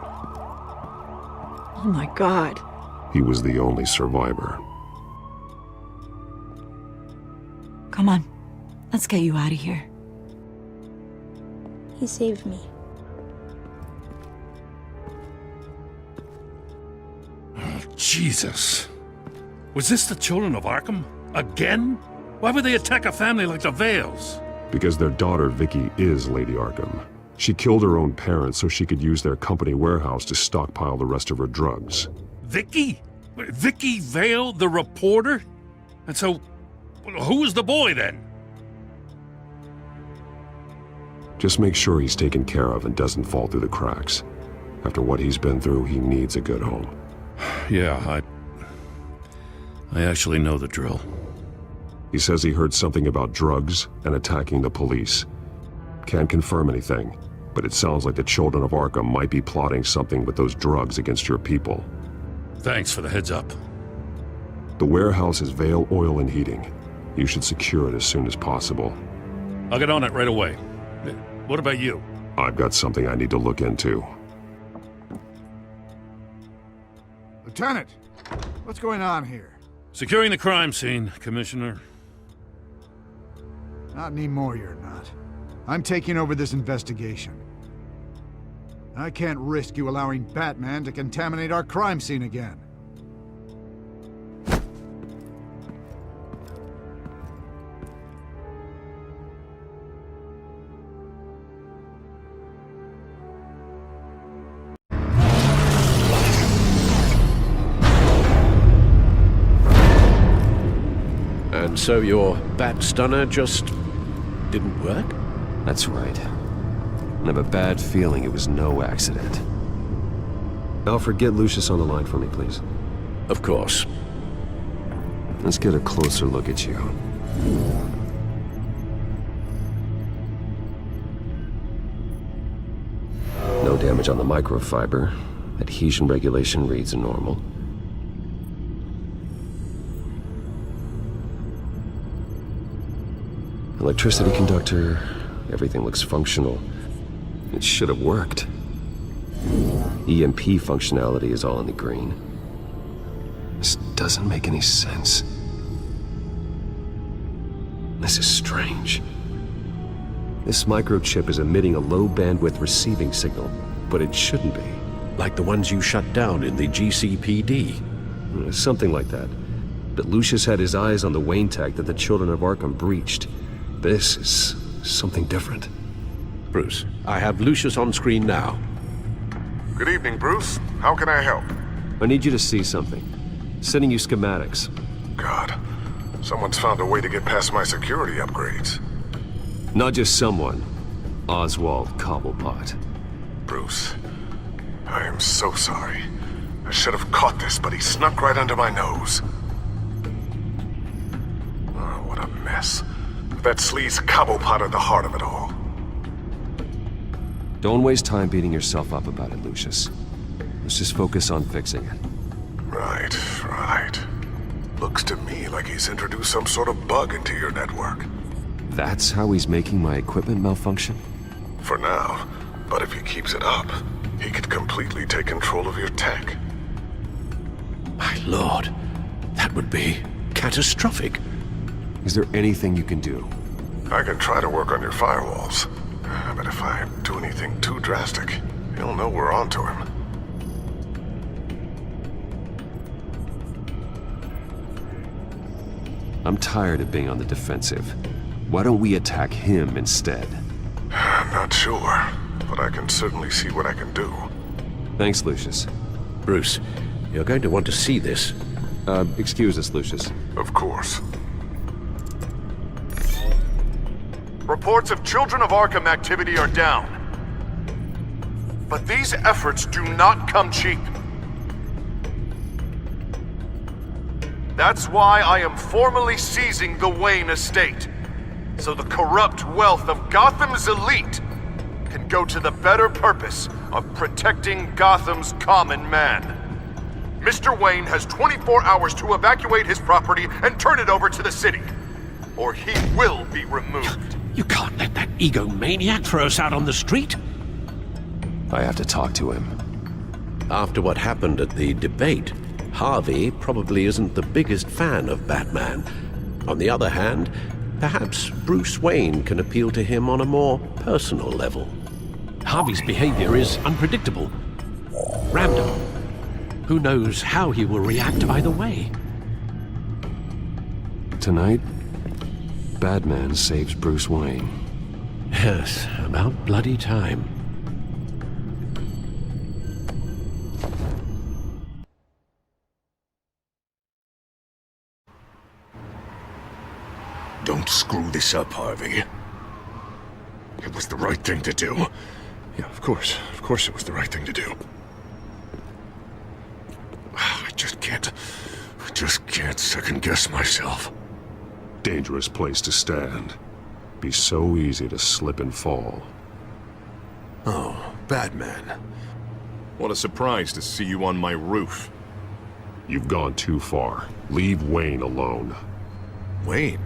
Speaker 15: Oh my God.
Speaker 3: He was the only survivor.
Speaker 2: Come on. Let's get you out of here.
Speaker 16: He saved me.
Speaker 13: Oh, Jesus. Was this the children of Arkham? Again? Why would they attack a family like the Vales?
Speaker 18: Because their daughter, Vicky, is Lady Arkham. She killed her own parents so she could use their company warehouse to stockpile the rest of her drugs.
Speaker 13: Vicky? Vicky Vale, the reporter? And so, who was the boy then?
Speaker 18: Just make sure he's taken care of and doesn't fall through the cracks. After what he's been through, he needs a good home.
Speaker 13: Yeah, I actually know the drill.
Speaker 18: He says he heard something about drugs and attacking the police. Can't confirm anything, but it sounds like the children of Arkham might be plotting something with those drugs against your people.
Speaker 13: Thanks for the heads up.
Speaker 18: The warehouse is Vale Oil and Heating. You should secure it as soon as possible.
Speaker 13: I'll get on it right away. What about you?
Speaker 18: I've got something I need to look into.
Speaker 10: Lieutenant, what's going on here?
Speaker 13: Securing the crime scene, Commissioner.
Speaker 10: Not anymore, you're not. I'm taking over this investigation. I can't risk you allowing Batman to contaminate our crime scene again.
Speaker 13: And so your bat stunner just didn't work?
Speaker 3: That's right. I have a bad feeling it was no accident. Alfred, get Lucius on the line for me, please.
Speaker 13: Of course.
Speaker 3: Let's get a closer look at you. No damage on the microfiber. Adhesion regulation reads normal. Electricity conductor, everything looks functional. It should have worked. EMP functionality is all in the green. This doesn't make any sense. This is strange. This microchip is emitting a low-bandwidth receiving signal, but it shouldn't be.
Speaker 13: Like the ones you shut down in the GCPD?
Speaker 3: Something like that. But Lucius had his eyes on the Wayne tag that the Children of Arkham breached. This is something different.
Speaker 13: Bruce, I have Lucius on screen now.
Speaker 1: Good evening, Bruce. How can I help?
Speaker 3: I need you to see something. Sending you schematics.
Speaker 1: God, someone's found a way to get past my security upgrades.
Speaker 3: Not just someone. Oswald Cobblepot.
Speaker 1: Bruce, I am so sorry. I should have caught this, but he snuck right under my nose. Oh, what a mess. That sleaze Cobblepot at the heart of it all.
Speaker 3: Don't waste time beating yourself up about it, Lucius. Let's just focus on fixing it.
Speaker 1: Right. Looks to me like he's introduced some sort of bug into your network.
Speaker 3: That's how he's making my equipment malfunction?
Speaker 1: For now, but if he keeps it up, he could completely take control of your tech.
Speaker 13: My lord, that would be catastrophic.
Speaker 3: Is there anything you can do?
Speaker 1: I can try to work on your firewalls. But if I do anything too drastic, he'll know we're onto him.
Speaker 3: I'm tired of being on the defensive. Why don't we attack him instead?
Speaker 1: I'm not sure, but I can certainly see what I can do.
Speaker 3: Thanks, Lucius.
Speaker 13: Bruce, you're going to want to see this.
Speaker 3: Excuse us, Lucius.
Speaker 1: Of course. Reports of Children of Arkham activity are down. But these efforts do not come cheap. That's why I am formally seizing the Wayne estate, so the corrupt wealth of Gotham's elite can go to the better purpose of protecting Gotham's common man. Mr. Wayne has 24 hours to evacuate his property and turn it over to the city, or he will be removed.
Speaker 13: You can't let that egomaniac throw us out on the street.
Speaker 3: I have to talk to him.
Speaker 13: After what happened at the debate, Harvey probably isn't the biggest fan of Batman. On the other hand, perhaps Bruce Wayne can appeal to him on a more personal level. Harvey's behavior is unpredictable, random. Who knows how he will react either way?
Speaker 3: Tonight, Batman saves Bruce Wayne.
Speaker 13: Yes, about bloody time.
Speaker 1: Don't screw this up, Harvey. It was the right thing to do. Yeah, of course it was the right thing to do. I just can't second-guess myself.
Speaker 18: Dangerous place to stand. Be so easy to slip and fall.
Speaker 1: Oh, Batman. What a surprise to see you on my roof.
Speaker 18: You've gone too far. Leave Wayne alone.
Speaker 1: Wayne?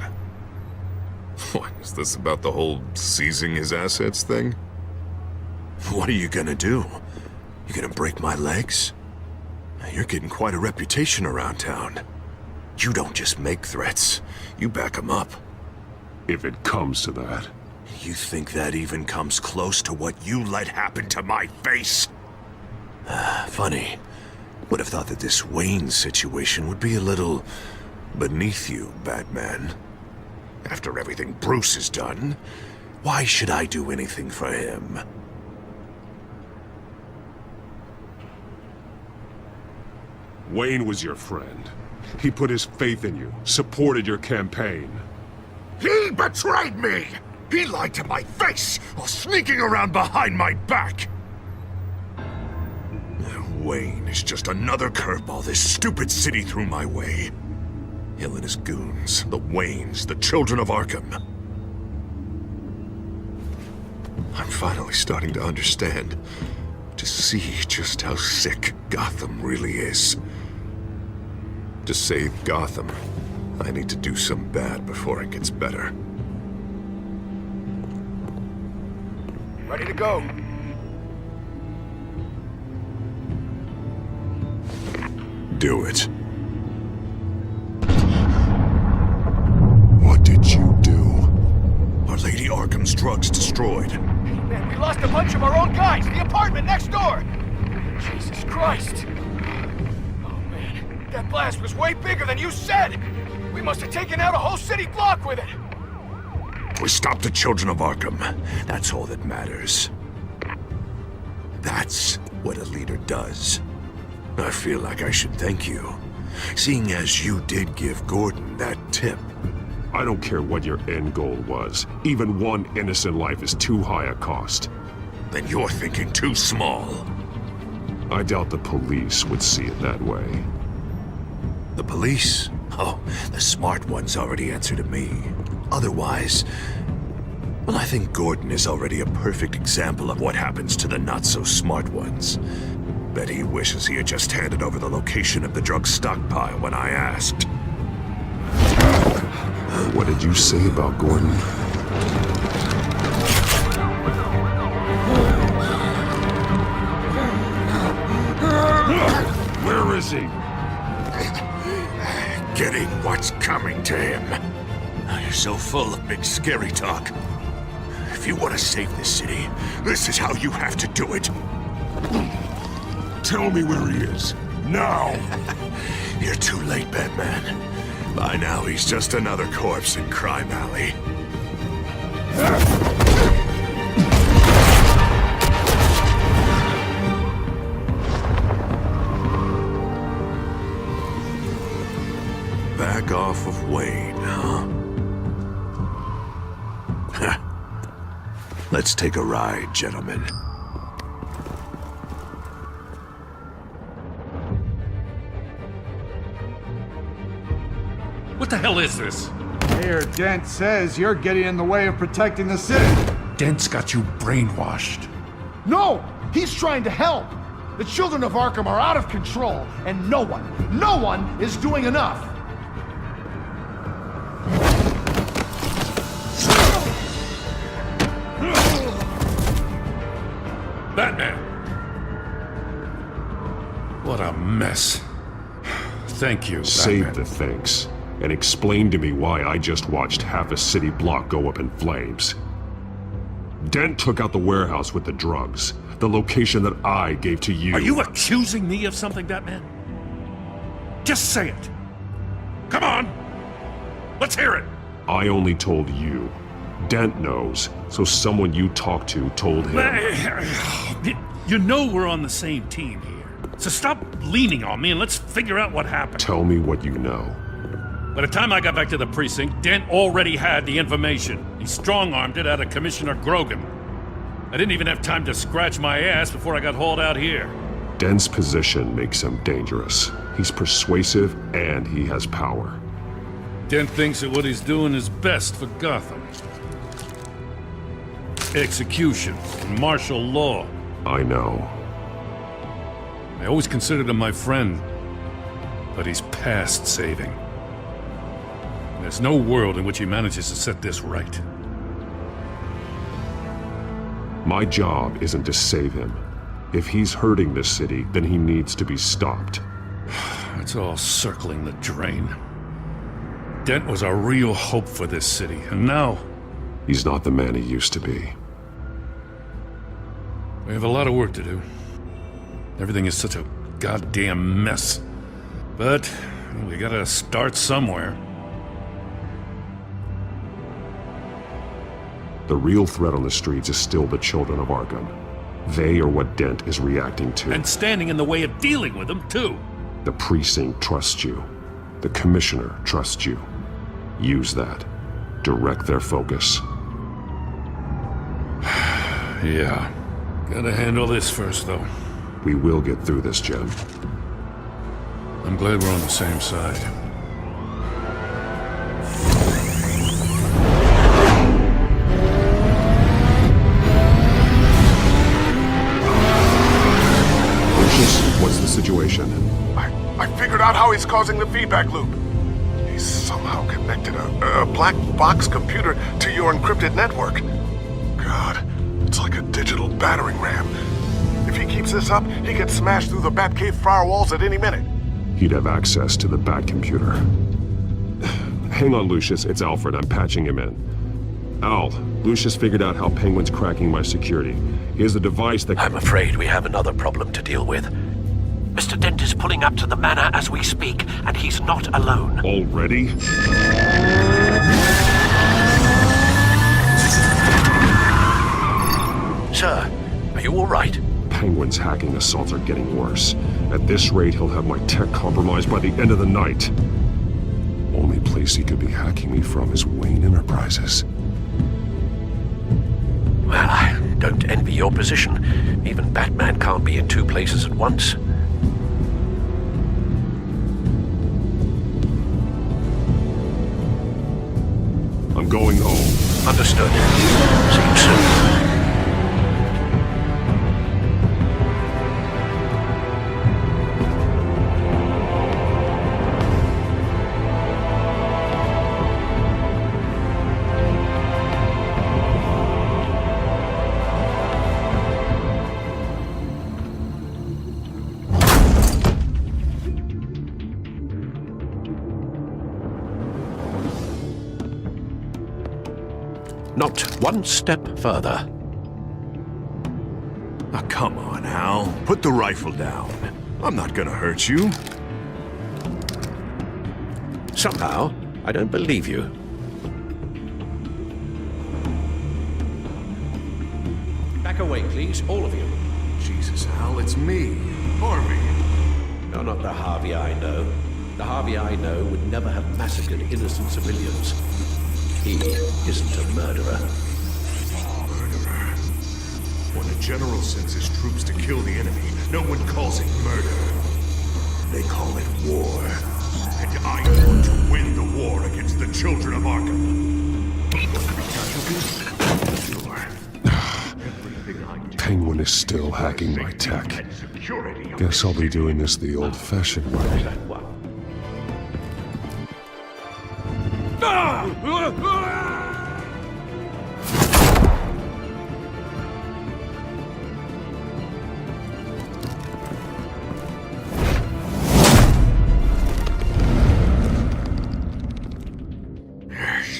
Speaker 1: What, is this about the whole seizing his assets thing? What are you gonna do? You gonna break my legs? You're getting quite a reputation around town. You don't just make threats, you back them up.
Speaker 18: If it comes to that.
Speaker 1: You think that even comes close to what you let happen to my face? Funny. Would have thought that this Wayne situation would be a little beneath you, Batman. After everything Bruce has done, why should I do anything for him?
Speaker 18: Wayne was your friend. He put his faith in you, supported your campaign.
Speaker 1: He betrayed me! He lied to my face while sneaking around behind my back! Wayne is just another curveball this stupid city threw my way. Hill and his goons, the Waynes, the children of Arkham. I'm finally starting to understand, to see just how sick Gotham really is. To save Gotham, I need to do some bad before it gets better.
Speaker 19: Ready to go.
Speaker 1: Do it. What did you do? Our Lady Arkham's drugs destroyed.
Speaker 19: Man, we lost a bunch of our own guys. The apartment next door. Jesus Christ. Oh, man. That blast was way bigger than you said. We must have taken out a whole city block with it.
Speaker 1: We stopped the children of Arkham. That's all that matters. That's what a leader does. I feel like I should thank you, seeing as you did give Gordon that tip.
Speaker 18: I don't care what your end goal was. Even one innocent life is too high a cost.
Speaker 1: Then you're thinking too small.
Speaker 18: I doubt the police would see it that way.
Speaker 1: The police? Oh, the smart ones already answer to me. Otherwise, well, I think Gordon is already a perfect example of what happens to the not-so-smart ones. Bet he wishes he had just handed over the location of the drug stockpile when I asked.
Speaker 18: What did you say about Gordon?
Speaker 1: Where is he? Getting what's coming to him. You're so full of big scary talk. If you want to save this city, this is how you have to do it.
Speaker 18: Tell me where he is. Now!
Speaker 1: You're too late, Batman. By now, he's just another corpse in Crime Alley. Back off of Wayne, huh? Let's take a ride, gentlemen.
Speaker 20: What the hell is this?
Speaker 10: Mayor Dent says you're getting in the way of protecting the city.
Speaker 20: Dent's got you brainwashed.
Speaker 10: No! He's trying to help! The children of Arkham are out of control, and no one is doing enough!
Speaker 20: Batman! What a mess. Thank you,
Speaker 18: Save
Speaker 20: Batman.
Speaker 18: the thanks, and explain to me why I just watched half a city block go up in flames. Dent took out the warehouse with the drugs, the location that I gave to you.
Speaker 20: Are you accusing me of something, Batman? Just say it. Come on! Let's hear it!
Speaker 18: I only told you. Dent knows, so someone you talked to told him.
Speaker 20: You know we're on the same team here. So stop leaning on me and let's figure out what happened.
Speaker 18: Tell me what you know.
Speaker 20: By the time I got back to the precinct, Dent already had the information. He strong-armed it out of Commissioner Grogan. I didn't even have time to scratch my ass before I got hauled out here.
Speaker 18: Dent's position makes him dangerous. He's persuasive and he has power.
Speaker 20: Dent thinks that what he's doing is best for Gotham. Execution and martial law.
Speaker 18: I know.
Speaker 20: I always considered him my friend, but he's past saving. There's no world in which he manages to set this right.
Speaker 18: My job isn't to save him. If he's hurting this city, then he needs to be stopped.
Speaker 20: It's all circling the drain. Dent was a real hope for this city, and now...
Speaker 18: He's not the man he used to be.
Speaker 20: We have a lot of work to do. Everything is such a goddamn mess. But we gotta start somewhere.
Speaker 18: The real threat on the streets is still the children of Arkham. They are what Dent is reacting to.
Speaker 20: And standing in the way of dealing with them, too.
Speaker 18: The precinct trusts you. The commissioner trusts you. Use that. Direct their focus.
Speaker 20: Yeah. Gotta handle this first, though.
Speaker 18: We will get through this, Jim.
Speaker 20: I'm glad we're on the same side.
Speaker 18: What's the situation?
Speaker 21: I figured out how he's causing the feedback loop. He's somehow connected a black box computer to your encrypted network. God, it's like a digital battering ram. If he keeps this up, he could smash through the Batcave firewalls at any minute.
Speaker 18: He'd have access to the Bat computer. Hang on, Lucius. It's Alfred. I'm patching him in. Al, Lucius figured out how Penguin's cracking my security. He has a device that...
Speaker 13: I'm afraid we have another problem to deal with. Mr. Dent is pulling up to the manor as we speak, and he's not alone.
Speaker 18: Already?
Speaker 13: Sir, are you all right?
Speaker 18: Penguin's hacking assaults are getting worse. At this rate, he'll have my tech compromised by the end of the night. Only place he could be hacking me from is Wayne Enterprises.
Speaker 13: Well, I don't envy your position. Even Batman can't be in two places at once.
Speaker 18: I'm going home.
Speaker 13: Understood. See you soon. Not one step further.
Speaker 12: Oh, come on, Al. Put the rifle down. I'm not gonna hurt you.
Speaker 13: Somehow, I don't believe you. Back away, please, all of you.
Speaker 12: Jesus, Al, it's me, Harvey.
Speaker 13: You're not the Harvey I know. The Harvey I know would never have massacred innocent civilians. He isn't a murderer.
Speaker 12: Murderer? When a general sends his troops to kill the enemy, no one calls it murder. They call it war. And I want to win the war against the children of Arkham.
Speaker 18: Penguin is still hacking my tech. Guess I'll be doing this the old-fashioned way.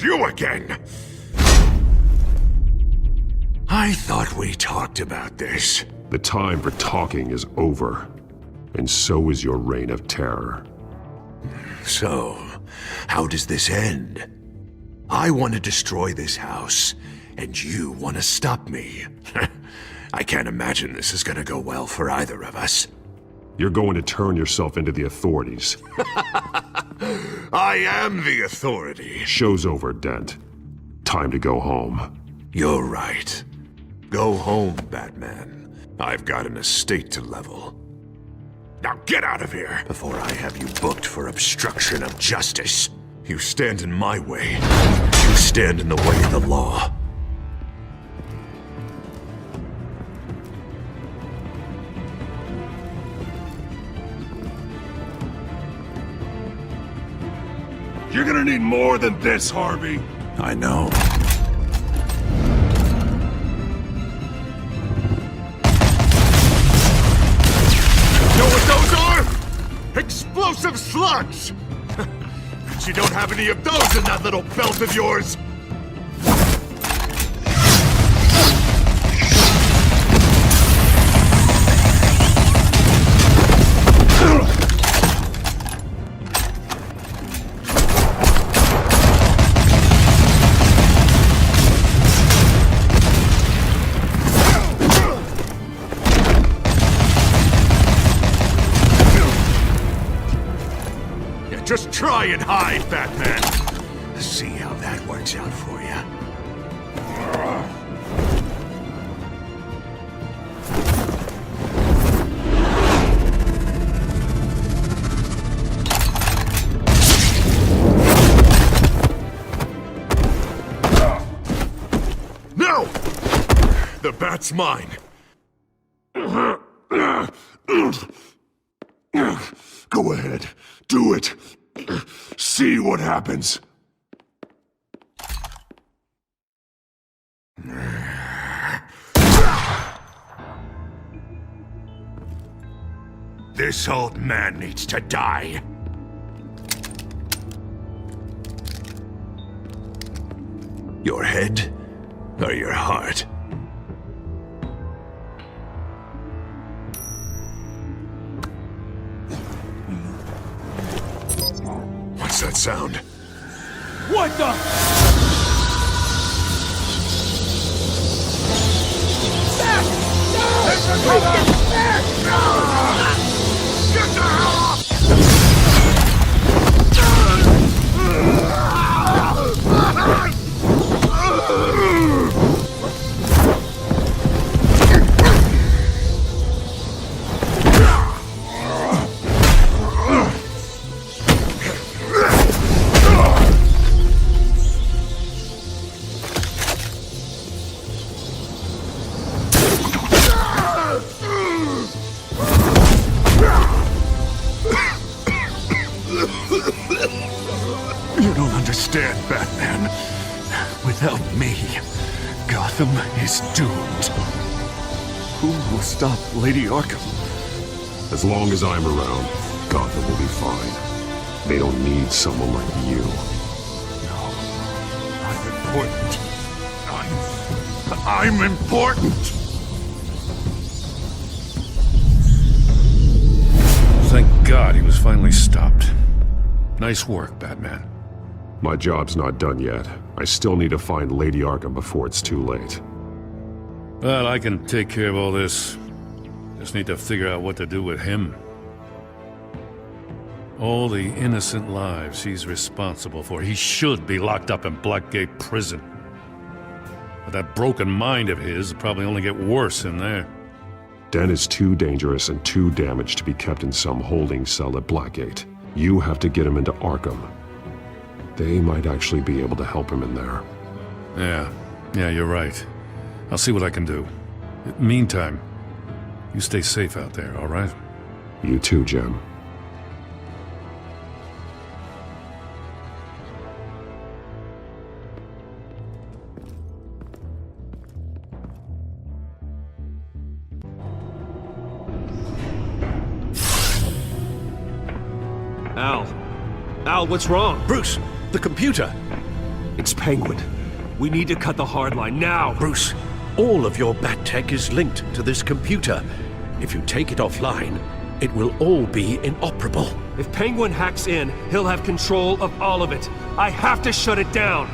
Speaker 12: You again! I thought we talked about this.
Speaker 18: The time for talking is over. And so is your reign of terror.
Speaker 12: So, how does this end? I want to destroy this house, and you want to stop me. I can't imagine this is gonna go well for either of us.
Speaker 18: You're going to turn yourself into the authorities.
Speaker 12: I am the authority.
Speaker 18: Show's over, Dent. Time to go home.
Speaker 12: You're right. Go home, Batman. I've got an estate to level. Now get out of here before I have you booked for obstruction of justice. You stand in my way. You stand in the way of the law.
Speaker 21: You're gonna need more than this, Harvey.
Speaker 12: I know.
Speaker 21: Know what those are? Explosive slugs! But you don't have any of those in that little belt of yours!
Speaker 12: Try and hide, Batman. See how that works out for you. No! The bat's mine.
Speaker 21: Go ahead. Do it. See what happens.
Speaker 12: This old man needs to die. Your head or your heart? What's that sound?
Speaker 19: What the?
Speaker 21: Get the hell off!
Speaker 12: You don't understand, Batman. Without me, Gotham is doomed.
Speaker 18: Who will stop Lady Arkham? As long as I'm around, Gotham will be fine. They don't need someone like you.
Speaker 12: I'm important. I'm important!
Speaker 20: Thank God he was finally stopped. Nice work, Batman.
Speaker 18: My job's not done yet. I still need to find Lady Arkham before it's too late.
Speaker 20: Well, I can take care of all this. Just need to figure out what to do with him. All the innocent lives he's responsible for. He should be locked up in Blackgate Prison. But that broken mind of his will probably only get worse in there.
Speaker 18: Den is too dangerous and too damaged to be kept in some holding cell at Blackgate. You have to get him into Arkham. They might actually be able to help him in there.
Speaker 20: Yeah, you're right. I'll see what I can do. Meantime, you stay safe out there, all right?
Speaker 18: You too, Jim.
Speaker 3: Al, what's wrong? Bruce, the computer. It's Penguin. We need to cut the hard line now.
Speaker 13: Bruce, all of your bat tech is linked to this computer. If you take it offline, it will all be inoperable.
Speaker 3: If Penguin hacks in, he'll have control of all of it. I have to shut it down.